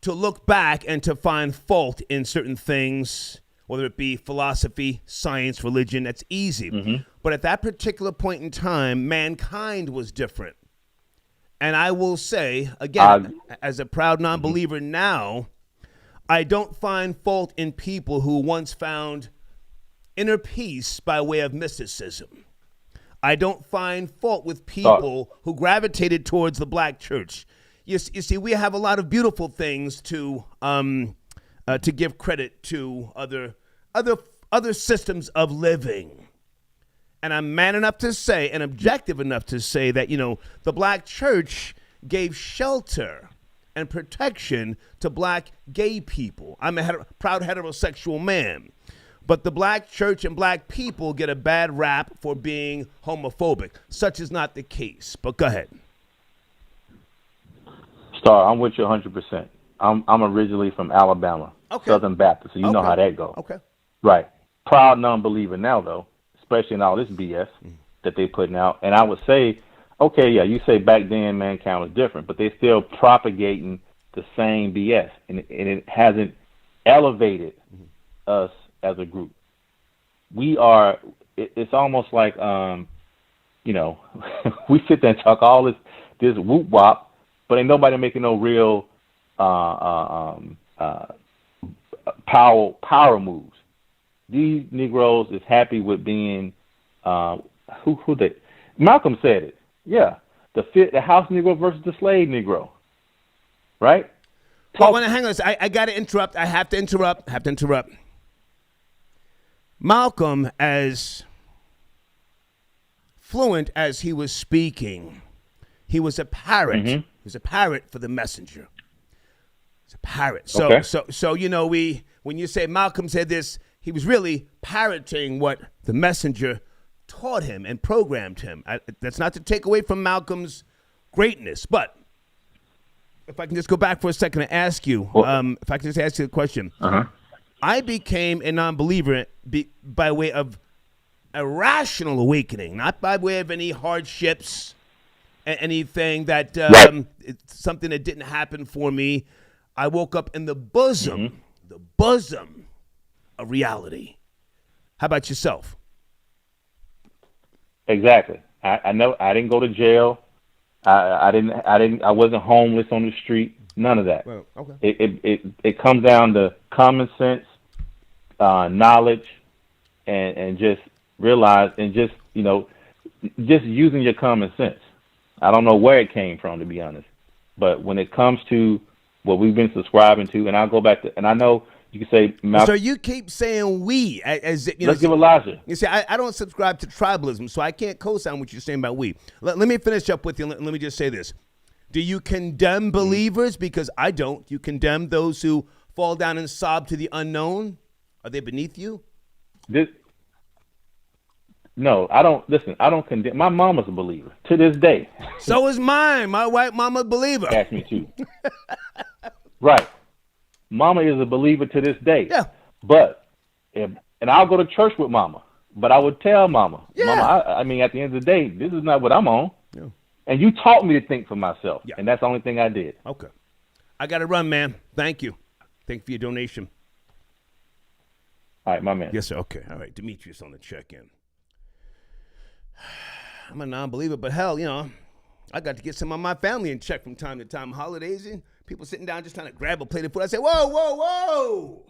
to look back and to find fault in certain things, whether it be philosophy, science, religion. That's easy. Mm-hmm. But at that particular point in time, mankind was different. And I will say, again, as a proud non-believer now, I don't find fault in people who once found inner peace by way of mysticism. I don't find fault with people who gravitated towards the black church. You see, we have a lot of beautiful things to give credit to other systems of living. And I'm man enough to say, and objective enough to say that, the black church gave shelter and protection to black gay people. I'm a proud heterosexual man. But the black church and black people get a bad rap for being homophobic. Such is not the case. But go ahead. Star, I'm with you 100%. I'm originally from Alabama, Southern Baptist, so you know how that goes. Okay. Right. Proud non-believer now, though, especially in all this BS that they're putting out. And I would say okay, yeah, you say back then mankind was different, but they're still propagating the same BS, and it hasn't elevated us as a group. It's almost like, we sit there and talk all this whoop wop, but ain't nobody making no real power moves. These Negroes is happy with being Malcolm said it. Yeah, the house Negro versus the slave Negro. Right? Well, hang on. I got to interrupt. I have to interrupt. Malcolm, as fluent as he was speaking, he was a parrot. Mm-hmm. He was a parrot for the messenger. He's a parrot. So, okay. so when you say Malcolm said this, he was really parroting what the messenger taught him and programmed him. That's not to take away from Malcolm's greatness, but if I can just go back for a second and ask you, if I can just ask you a question. Uh-huh. I became a non-believer by way of a rational awakening, not by way of any hardships, anything that something that didn't happen for me. I woke up in the bosom of reality. How about yourself? Exactly. I know I didn't go to jail. I wasn't homeless on the street. None of that. Well, okay. It comes down to common sense, knowledge, and just realize and just using your common sense. I don't know where it came from, to be honest, but when it comes to what we've been subscribing to, and I'll go back to, and I know you can say, so you keep saying we, as let's give Elijah. You see, I don't subscribe to tribalism, so I can't co-sign what you're saying about we. Let me finish up with you. Let me just say this: do you condemn believers? Because I don't. You condemn those who fall down and sob to the unknown. Are they beneath you? No, I don't. Listen, I don't condemn. My mama's a believer to this day. So is mine. My white mama a believer. Ask me too. Right. Mama is a believer to this day. Yeah. But, and I'll go to church with Mama. But I would tell Mama, Mama, I mean, at the end of the day, this is not what I'm on. Yeah. And you taught me to think for myself. Yeah. And that's the only thing I did. Okay. I got to run, man. Thank you. Thank you for your donation. All right, my man. Yes, sir. Okay. All right. Demetrius on the check-in. I'm a non-believer, but hell, I got to get some of my family in check from time to time. Holidays and people sitting down just trying to grab a plate of food. I say, whoa, whoa, whoa.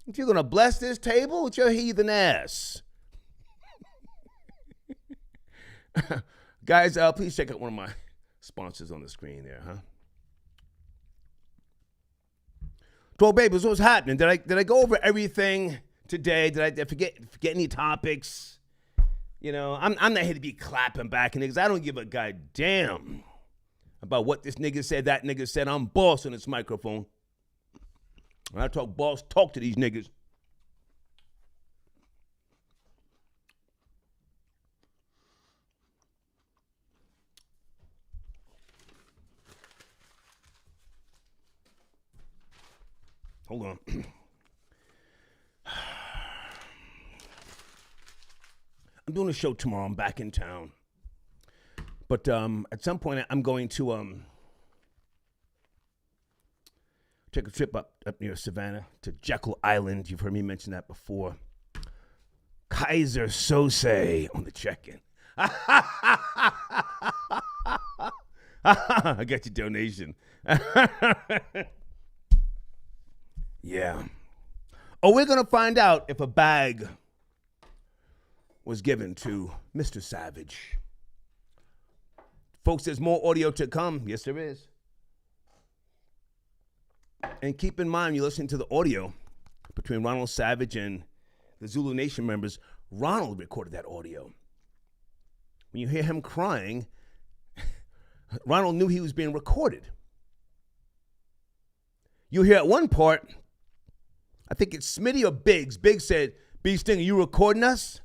If you're going to bless this table with your heathen ass. Guys, please check out one of my sponsors on the screen there, huh? 12 babies, what's happening? Did I go over everything today? Did I forget any topics? I'm not here to be clapping back at niggas. I don't give a goddamn about what this nigga said, that nigga said. I'm boss on this microphone. When I talk boss, talk to these niggas. Hold on. I'm doing a show tomorrow. I'm back in town. But at some point, I'm going to take a trip up near Savannah to Jekyll Island. You've heard me mention that before. Kaiser Sose on the check-in. I got your donation. Yeah. Oh, we're going to find out if a bag was given to Mr. Savage. Folks, there's more audio to come. Yes, there is. And keep in mind, you're listening to the audio between Ronald Savage and the Zulu Nation members. Ronald recorded that audio. When you hear him crying, Ronald knew he was being recorded. You hear at one part, I think it's Smitty or Biggs. Biggs said, B. Sting, are you recording us?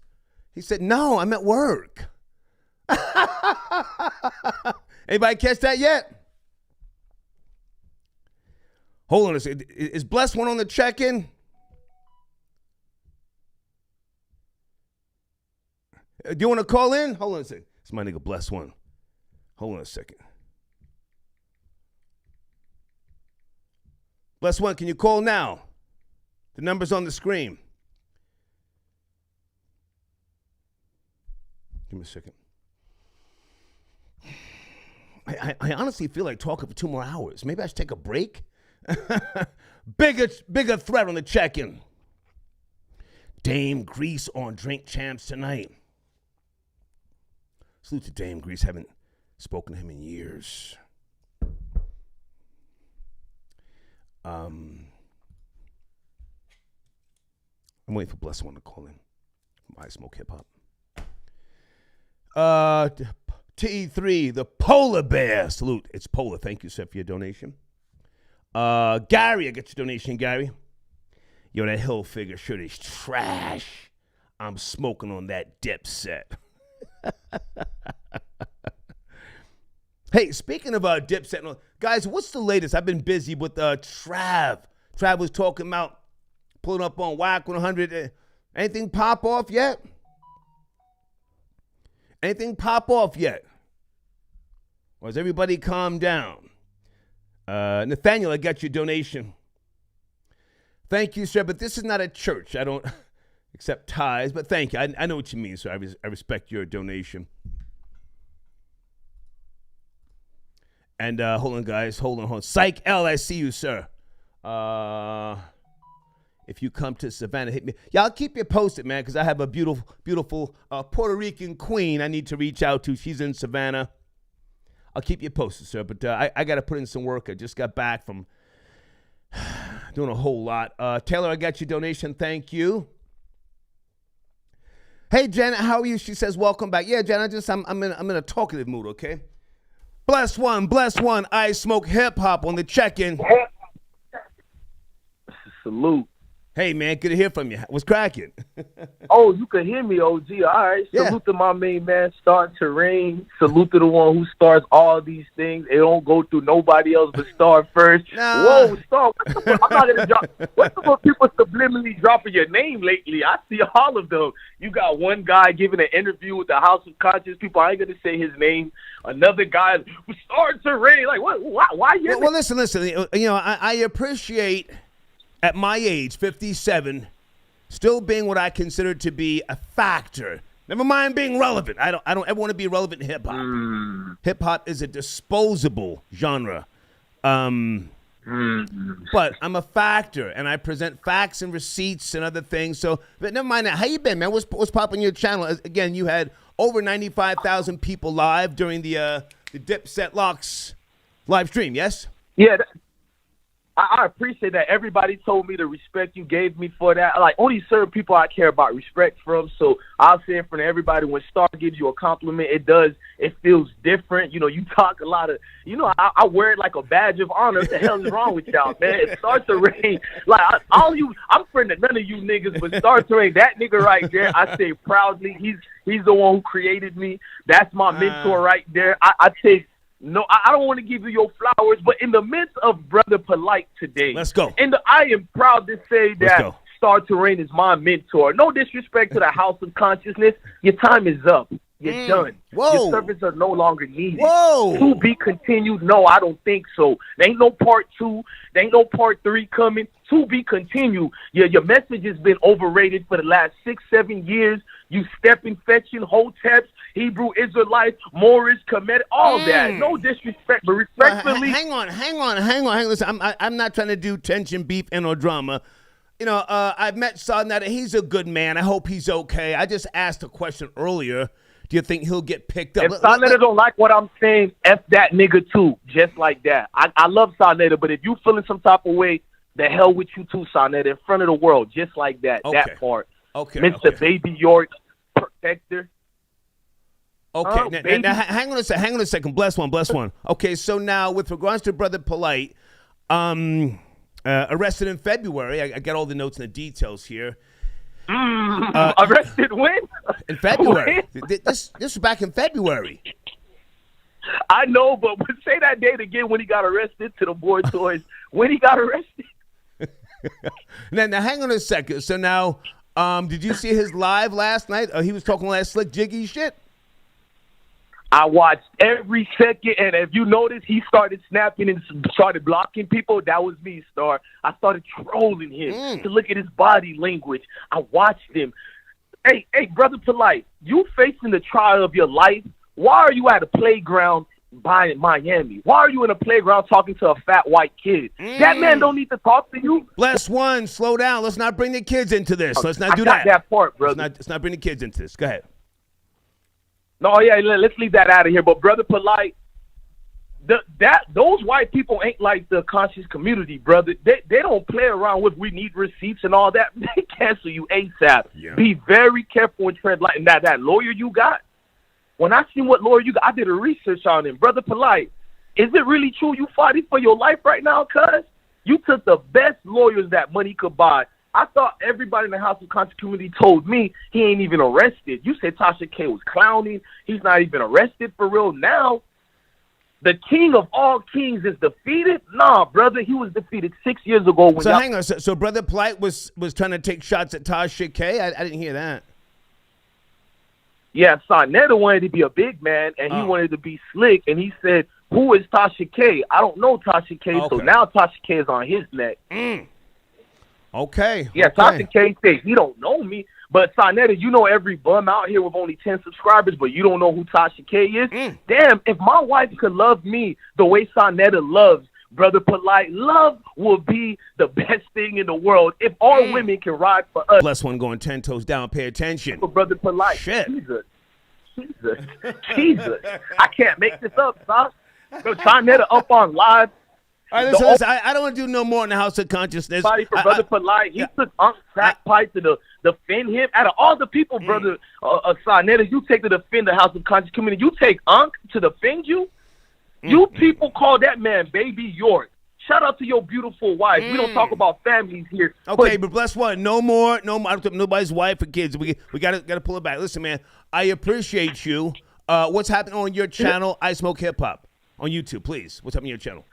He said, no, I'm at work. Anybody catch that yet? Hold on a second. Is Bless one on the check-in? Do you want to call in? Hold on a second. It's my nigga Bless One. Hold on a second. Bless One, can you call now? The number's on the screen. Give me a second. I honestly feel like talking for 2 more hours. Maybe I should take a break. Bigger threat on the check-in. Dame Grease on Drink Champs tonight. Salute to Dame Grease. Haven't spoken to him in years. I'm waiting for Blessed One to call in. I Smoke Hip Hop. T3, the Polar Bear. Salute. It's Polar. Thank you, sir, for your donation. Gary, I get your donation, Gary. Yo, that Hill figure shirt is trash. I'm smoking on that Dipset. Hey, speaking of Dipset, guys, what's the latest? I've been busy with Trav. Trav was talking about pulling up on Whack 100. Anything pop off yet? Anything pop off yet? Or has everybody calmed down? Nathaniel, I got your donation. Thank you, sir, but this is not a church. I don't accept tithes, but thank you. I know what you mean, sir. I respect your donation. And hold on, guys. Hold on. Psych L, I see you, sir. If you come to Savannah, hit me. Yeah, I'll keep you posted, man, because I have a beautiful Puerto Rican queen I need to reach out to. She's in Savannah. I'll keep you posted, sir. But I got to put in some work. I just got back from doing a whole lot. Taylor, I got your donation. Thank you. Hey, Janet, how are you? She says, welcome back. Yeah, Janet, I'm in a talkative mood, okay? Bless one. I Smoke Hip Hop on the check-in. Salute. Hey, man, good to hear from you. What's cracking? Oh, you can hear me, OG. All right. Yeah. Salute to my main man, Star Terrain. Salute to the one who starts all these things. It don't go through nobody else but Star first. Nah. Whoa, Star. I'm not going to drop. What's the people subliminally dropping your name lately? I see all of them. You got one guy giving an interview with the House of Conscious people. I ain't going to say his name. Another guy, Star Terrain. Like, what? Why you? Well, listen. You know, I appreciate, at my age, 57, still being what I consider to be a factor. Never mind being relevant. I don't ever want to be relevant in hip hop. Hip hop is a disposable genre. But I'm a factor, and I present facts and receipts and other things. So, but never mind that. How you been, man? What's popping your channel? Again, you had over 95,000 people live during the Dipset Locks live stream. Yes. Yeah. I appreciate that. Everybody told me the respect you gave me for that. Like, only certain people I care about respect from. So I'll say in front of everybody, when Star gives you a compliment, it feels different. You know, you talk a lot of, I wear it like a badge of honor. What the hell is wrong with y'all, man? It starts to rain. Like, I'm friend of none of you niggas, but Star to rain, that nigga right there, I say proudly, he's the one who created me. That's my mentor right there. I take, no, I don't want to give you your flowers, but in the midst of Brother Polight today, let's go. I am proud to say that Star Terrain is my mentor. No disrespect to the House of Consciousness. Your time is up. You're done. Whoa. Your services are no longer needed. Whoa. To be continued? No, I don't think so. There ain't no part 2. There ain't no part 3 coming. To be continued. Your message has been overrated for the last 6-7 years. You stepping, fetching, hoteps, Hebrew Israelites, Moorish, Kemet, all that. No disrespect, but respectfully. Hang on. Listen, I'm not trying to do tension, beef, and or drama. I've met Sarnetta. He's a good man. I hope he's okay. I just asked a question earlier. Do you think he'll get picked up? If Sarnetta don't like what I'm saying, F that nigga too. Just like that. I love Sarnetta, but if you feeling some type of way, the hell with you too, Sarnetta, in front of the world. Just like that. Okay. That part. Okay. Mr. Baby York, protector. Okay, now hang on a second. Bless one. Okay, so now with regards to Brother Polight, arrested in February. I got all the notes and the details here. Arrested when? In February. This was back in February. I know, but say that date again when he got arrested to the boy toys. When he got arrested. Now hang on a second. So now, did you see his live last night? He was talking all that slick jiggy shit. I watched every second, and if you notice, he started snapping and started blocking people. That was me, Star. I started trolling him to look at his body language. I watched him. Hey, Brother Polight, you facing the trial of your life. Why are you at a playground by Miami? Why are you in a playground talking to a fat white kid? That man don't need to talk to you. Bless one, slow down. Let's not bring the kids into this. Let's not do that. That part, brother. Let's not bring the kids into this. Go ahead. No, yeah, let's leave that out of here. But Brother Polight, those white people ain't like the conscious community, brother. They don't play around with we need receipts and all that. They cancel you ASAP. Yeah. Be very careful and tread light. And that lawyer you got, when I seen what lawyer you got, I did a research on him. Brother Polight, is it really true you fighting for your life right now, cuz? You took the best lawyers that money could buy. I thought everybody in the House of Conscious community told me he ain't even arrested. You said Tasha K was clowning. He's not even arrested for real now. The king of all kings is defeated? Nah, brother, he was defeated 6 years ago. When so hang on. So Brother Polight was trying to take shots at Tasha K? I didn't hear that. Yeah, Sonetta wanted to be a big man, and he wanted to be slick, and he said, who is Tasha K? I don't know Tasha K, so now Tasha K is on his neck. Okay. Yeah, Tasha K says, you don't know me. But Sonetta, you know every bum out here with only 10 subscribers, but you don't know who Tasha K is? Damn, if my wife could love me the way Sonetta loves Brother Polight, love will be the best thing in the world if all women can ride for us. Bless one going 10 toes down. Pay attention. For Brother Polight. Shit. Jesus. I can't make this up, son. Sonetta up on live. All right, listen, I don't want to do no more in the House of Consciousness. For Brother Polight, he took crack pipe to defend him. Out of all the people, Brother Sonetta, you take to defend the House of Conscious community, you take Unc to defend you? You people call that man Baby York. Shout out to your beautiful wife. We don't talk about families here. Okay, but bless one. No more. I don't talk nobody's wife or kids. We gotta pull it back. Listen, man, I appreciate you. What's happening on your channel, I Smoke Hip Hop, on YouTube, please? What's happening on your channel?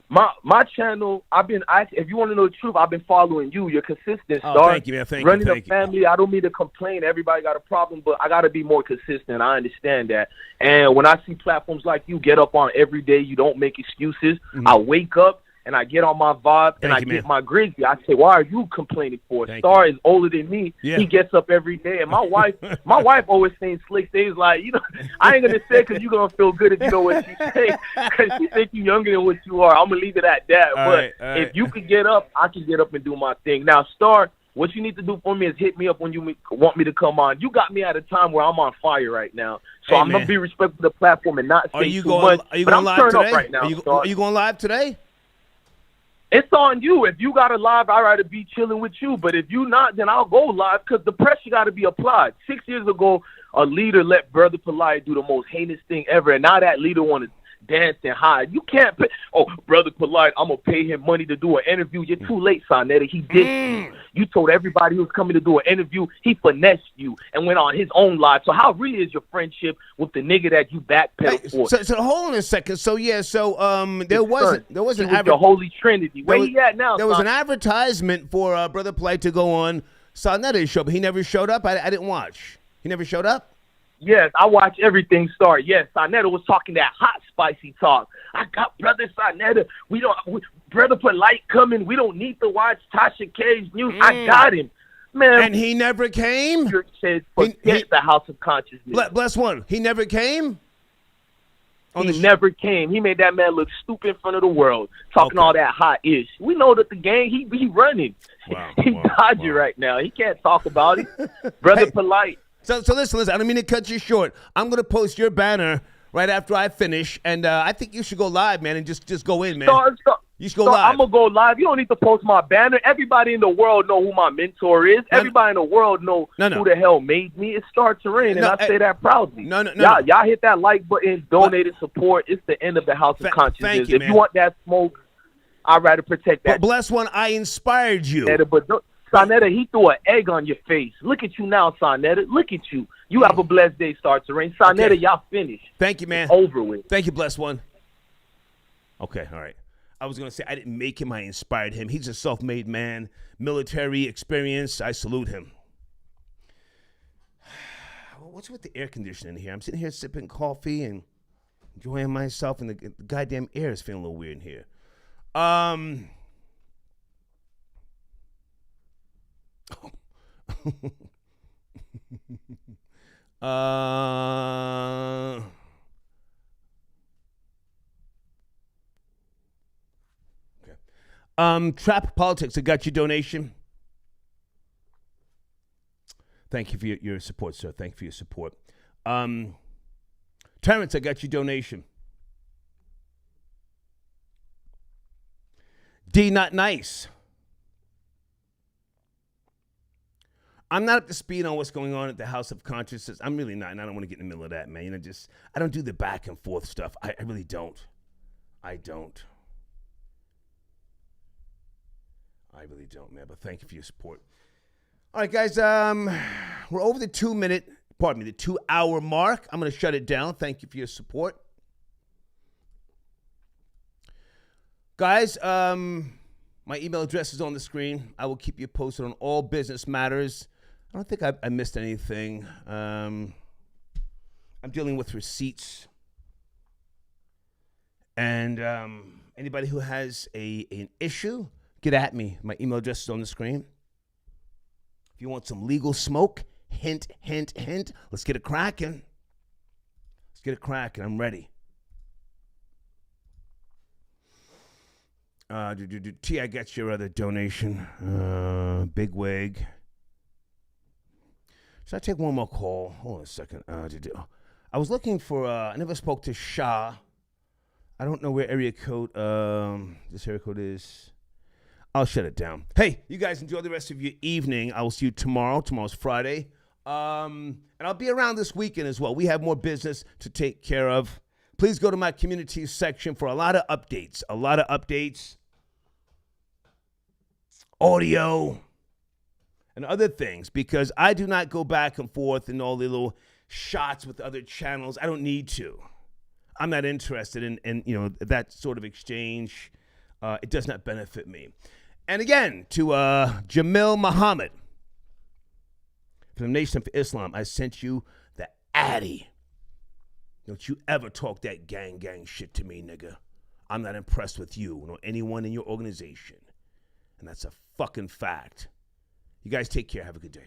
My channel, if you want to know the truth, I've been following you. You're consistent, Star. Thank you, man. Thank Running you. a family, I don't mean to complain. Everybody got a problem, but I got to be more consistent. I understand that. And when I see platforms like you get up on every day, you don't make excuses. I wake up and I get on my vibe and I get my grizzly. I say, why are you complaining for? Star is older than me. Yeah. He gets up every day. And my wife always saying slick things like, I ain't going to say because you're going to feel good if you know what she say. Because she think you're younger than what you are. I'm going to leave it at that. All right. If you can get up, I can get up and do my thing. Now, Star, what you need to do for me is hit me up when you want me to come on. You got me at a time where I'm on fire right now. So I'm going to be respectful of the platform and not say too much. Are you going live today? Right now, are you going live today? It's on you. If you got a live, I'd rather be chilling with you. But if you not, then I'll go live because the pressure got to be applied. 6 years ago, a leader let Brother Polight do the most heinous thing ever, and now that leader want to dance and hide. You can't pay. Oh, Brother Polight, I'm going to pay him money to do an interview. You're too late, Sonetta. He did. You told everybody who was coming to do an interview, he finessed you and went on his own live. So how really is your friendship with the nigga that you backpedaled for? So hold on a second. So there was the Holy Trinity. Where he at now? There was an advertisement for Brother Polight to go on Sonetta show, but he never showed up. I didn't watch. He never showed up? Yes, I watch everything start. Yes, Sonetta was talking that hot, spicy talk. I got Brother Sonetta. Brother Polight coming. We don't need to watch Tasha K's news. I got him. Man. And he never came? Said, forget the House of Consciousness. Bless one. He never came? He never came. He made that man look stupid in front of the world, talking all that hot ish. We know that the game, he running. Wow, he dodgy right now. He can't talk about it. Brother Polight. So listen, I don't mean to cut you short. I'm going to post your banner right after I finish, and I think you should go live, man, and just go in, man. You should go live. I'm going to go live. You don't need to post my banner. Everybody in the world know who my mentor is. Everybody in the world know who the hell made me. It starts to rain, and I say that proudly. Y'all hit that like button, donate and support. It's the end of the House of Consciousness. Thank you, if you want that smoke, I'd rather protect that. But bless one, I inspired you. Sonetta, he threw an egg on your face. Look at you now, Sonetta. Look at you. You have a blessed day, Start to Rain. Sonetta, y'all finished. Thank you, man. It's over with. Thank you, bless one. Okay, all right. I was going to say I didn't make him. I inspired him. He's a self-made man, military experience. I salute him. what's with the air conditioning here? I'm sitting here sipping coffee and enjoying myself, and the goddamn air is feeling a little weird in here. Trap Politics, I got your donation. Thank you for your support, sir. Thank you for your support. Terrence, I got your donation. D Not Nice. I'm not up to speed on what's going on at the House of Consciousness. I'm really not, and I don't want to get in the middle of that, man. You know, I don't do the back and forth stuff. I really don't. I really don't, man. But thank you for your support. All right, guys. We're over the 2-hour mark. I'm going to shut it down. Thank you for your support. Guys, my email address is on the screen. I will keep you posted on all business matters. I don't think I missed anything. I'm dealing with receipts. And anybody who has an issue, get at me. My email address is on the screen. If you want some legal smoke, hint, hint, hint, let's get it cracking. I'm ready. T, I got your other donation. Big Wig. Should I take one more call? Hold on a second. I was looking for, I never spoke to Shah. I don't know where area code, this area code is. I'll shut it down. Hey, you guys enjoy the rest of your evening. I will see you tomorrow. Tomorrow's Friday. And I'll be around this weekend as well. We have more business to take care of. Please go to my community section for a lot of updates. Audio and other things, because I do not go back and forth in all the little shots with other channels. I don't need to. I'm not interested in that sort of exchange. It does not benefit me. And again, to Jamil Muhammad from the Nation of Islam, I sent you the Addy. Don't you ever talk that gang shit to me, nigga. I'm not impressed with you nor anyone in your organization. And that's a fucking fact. You guys take care. Have a good day.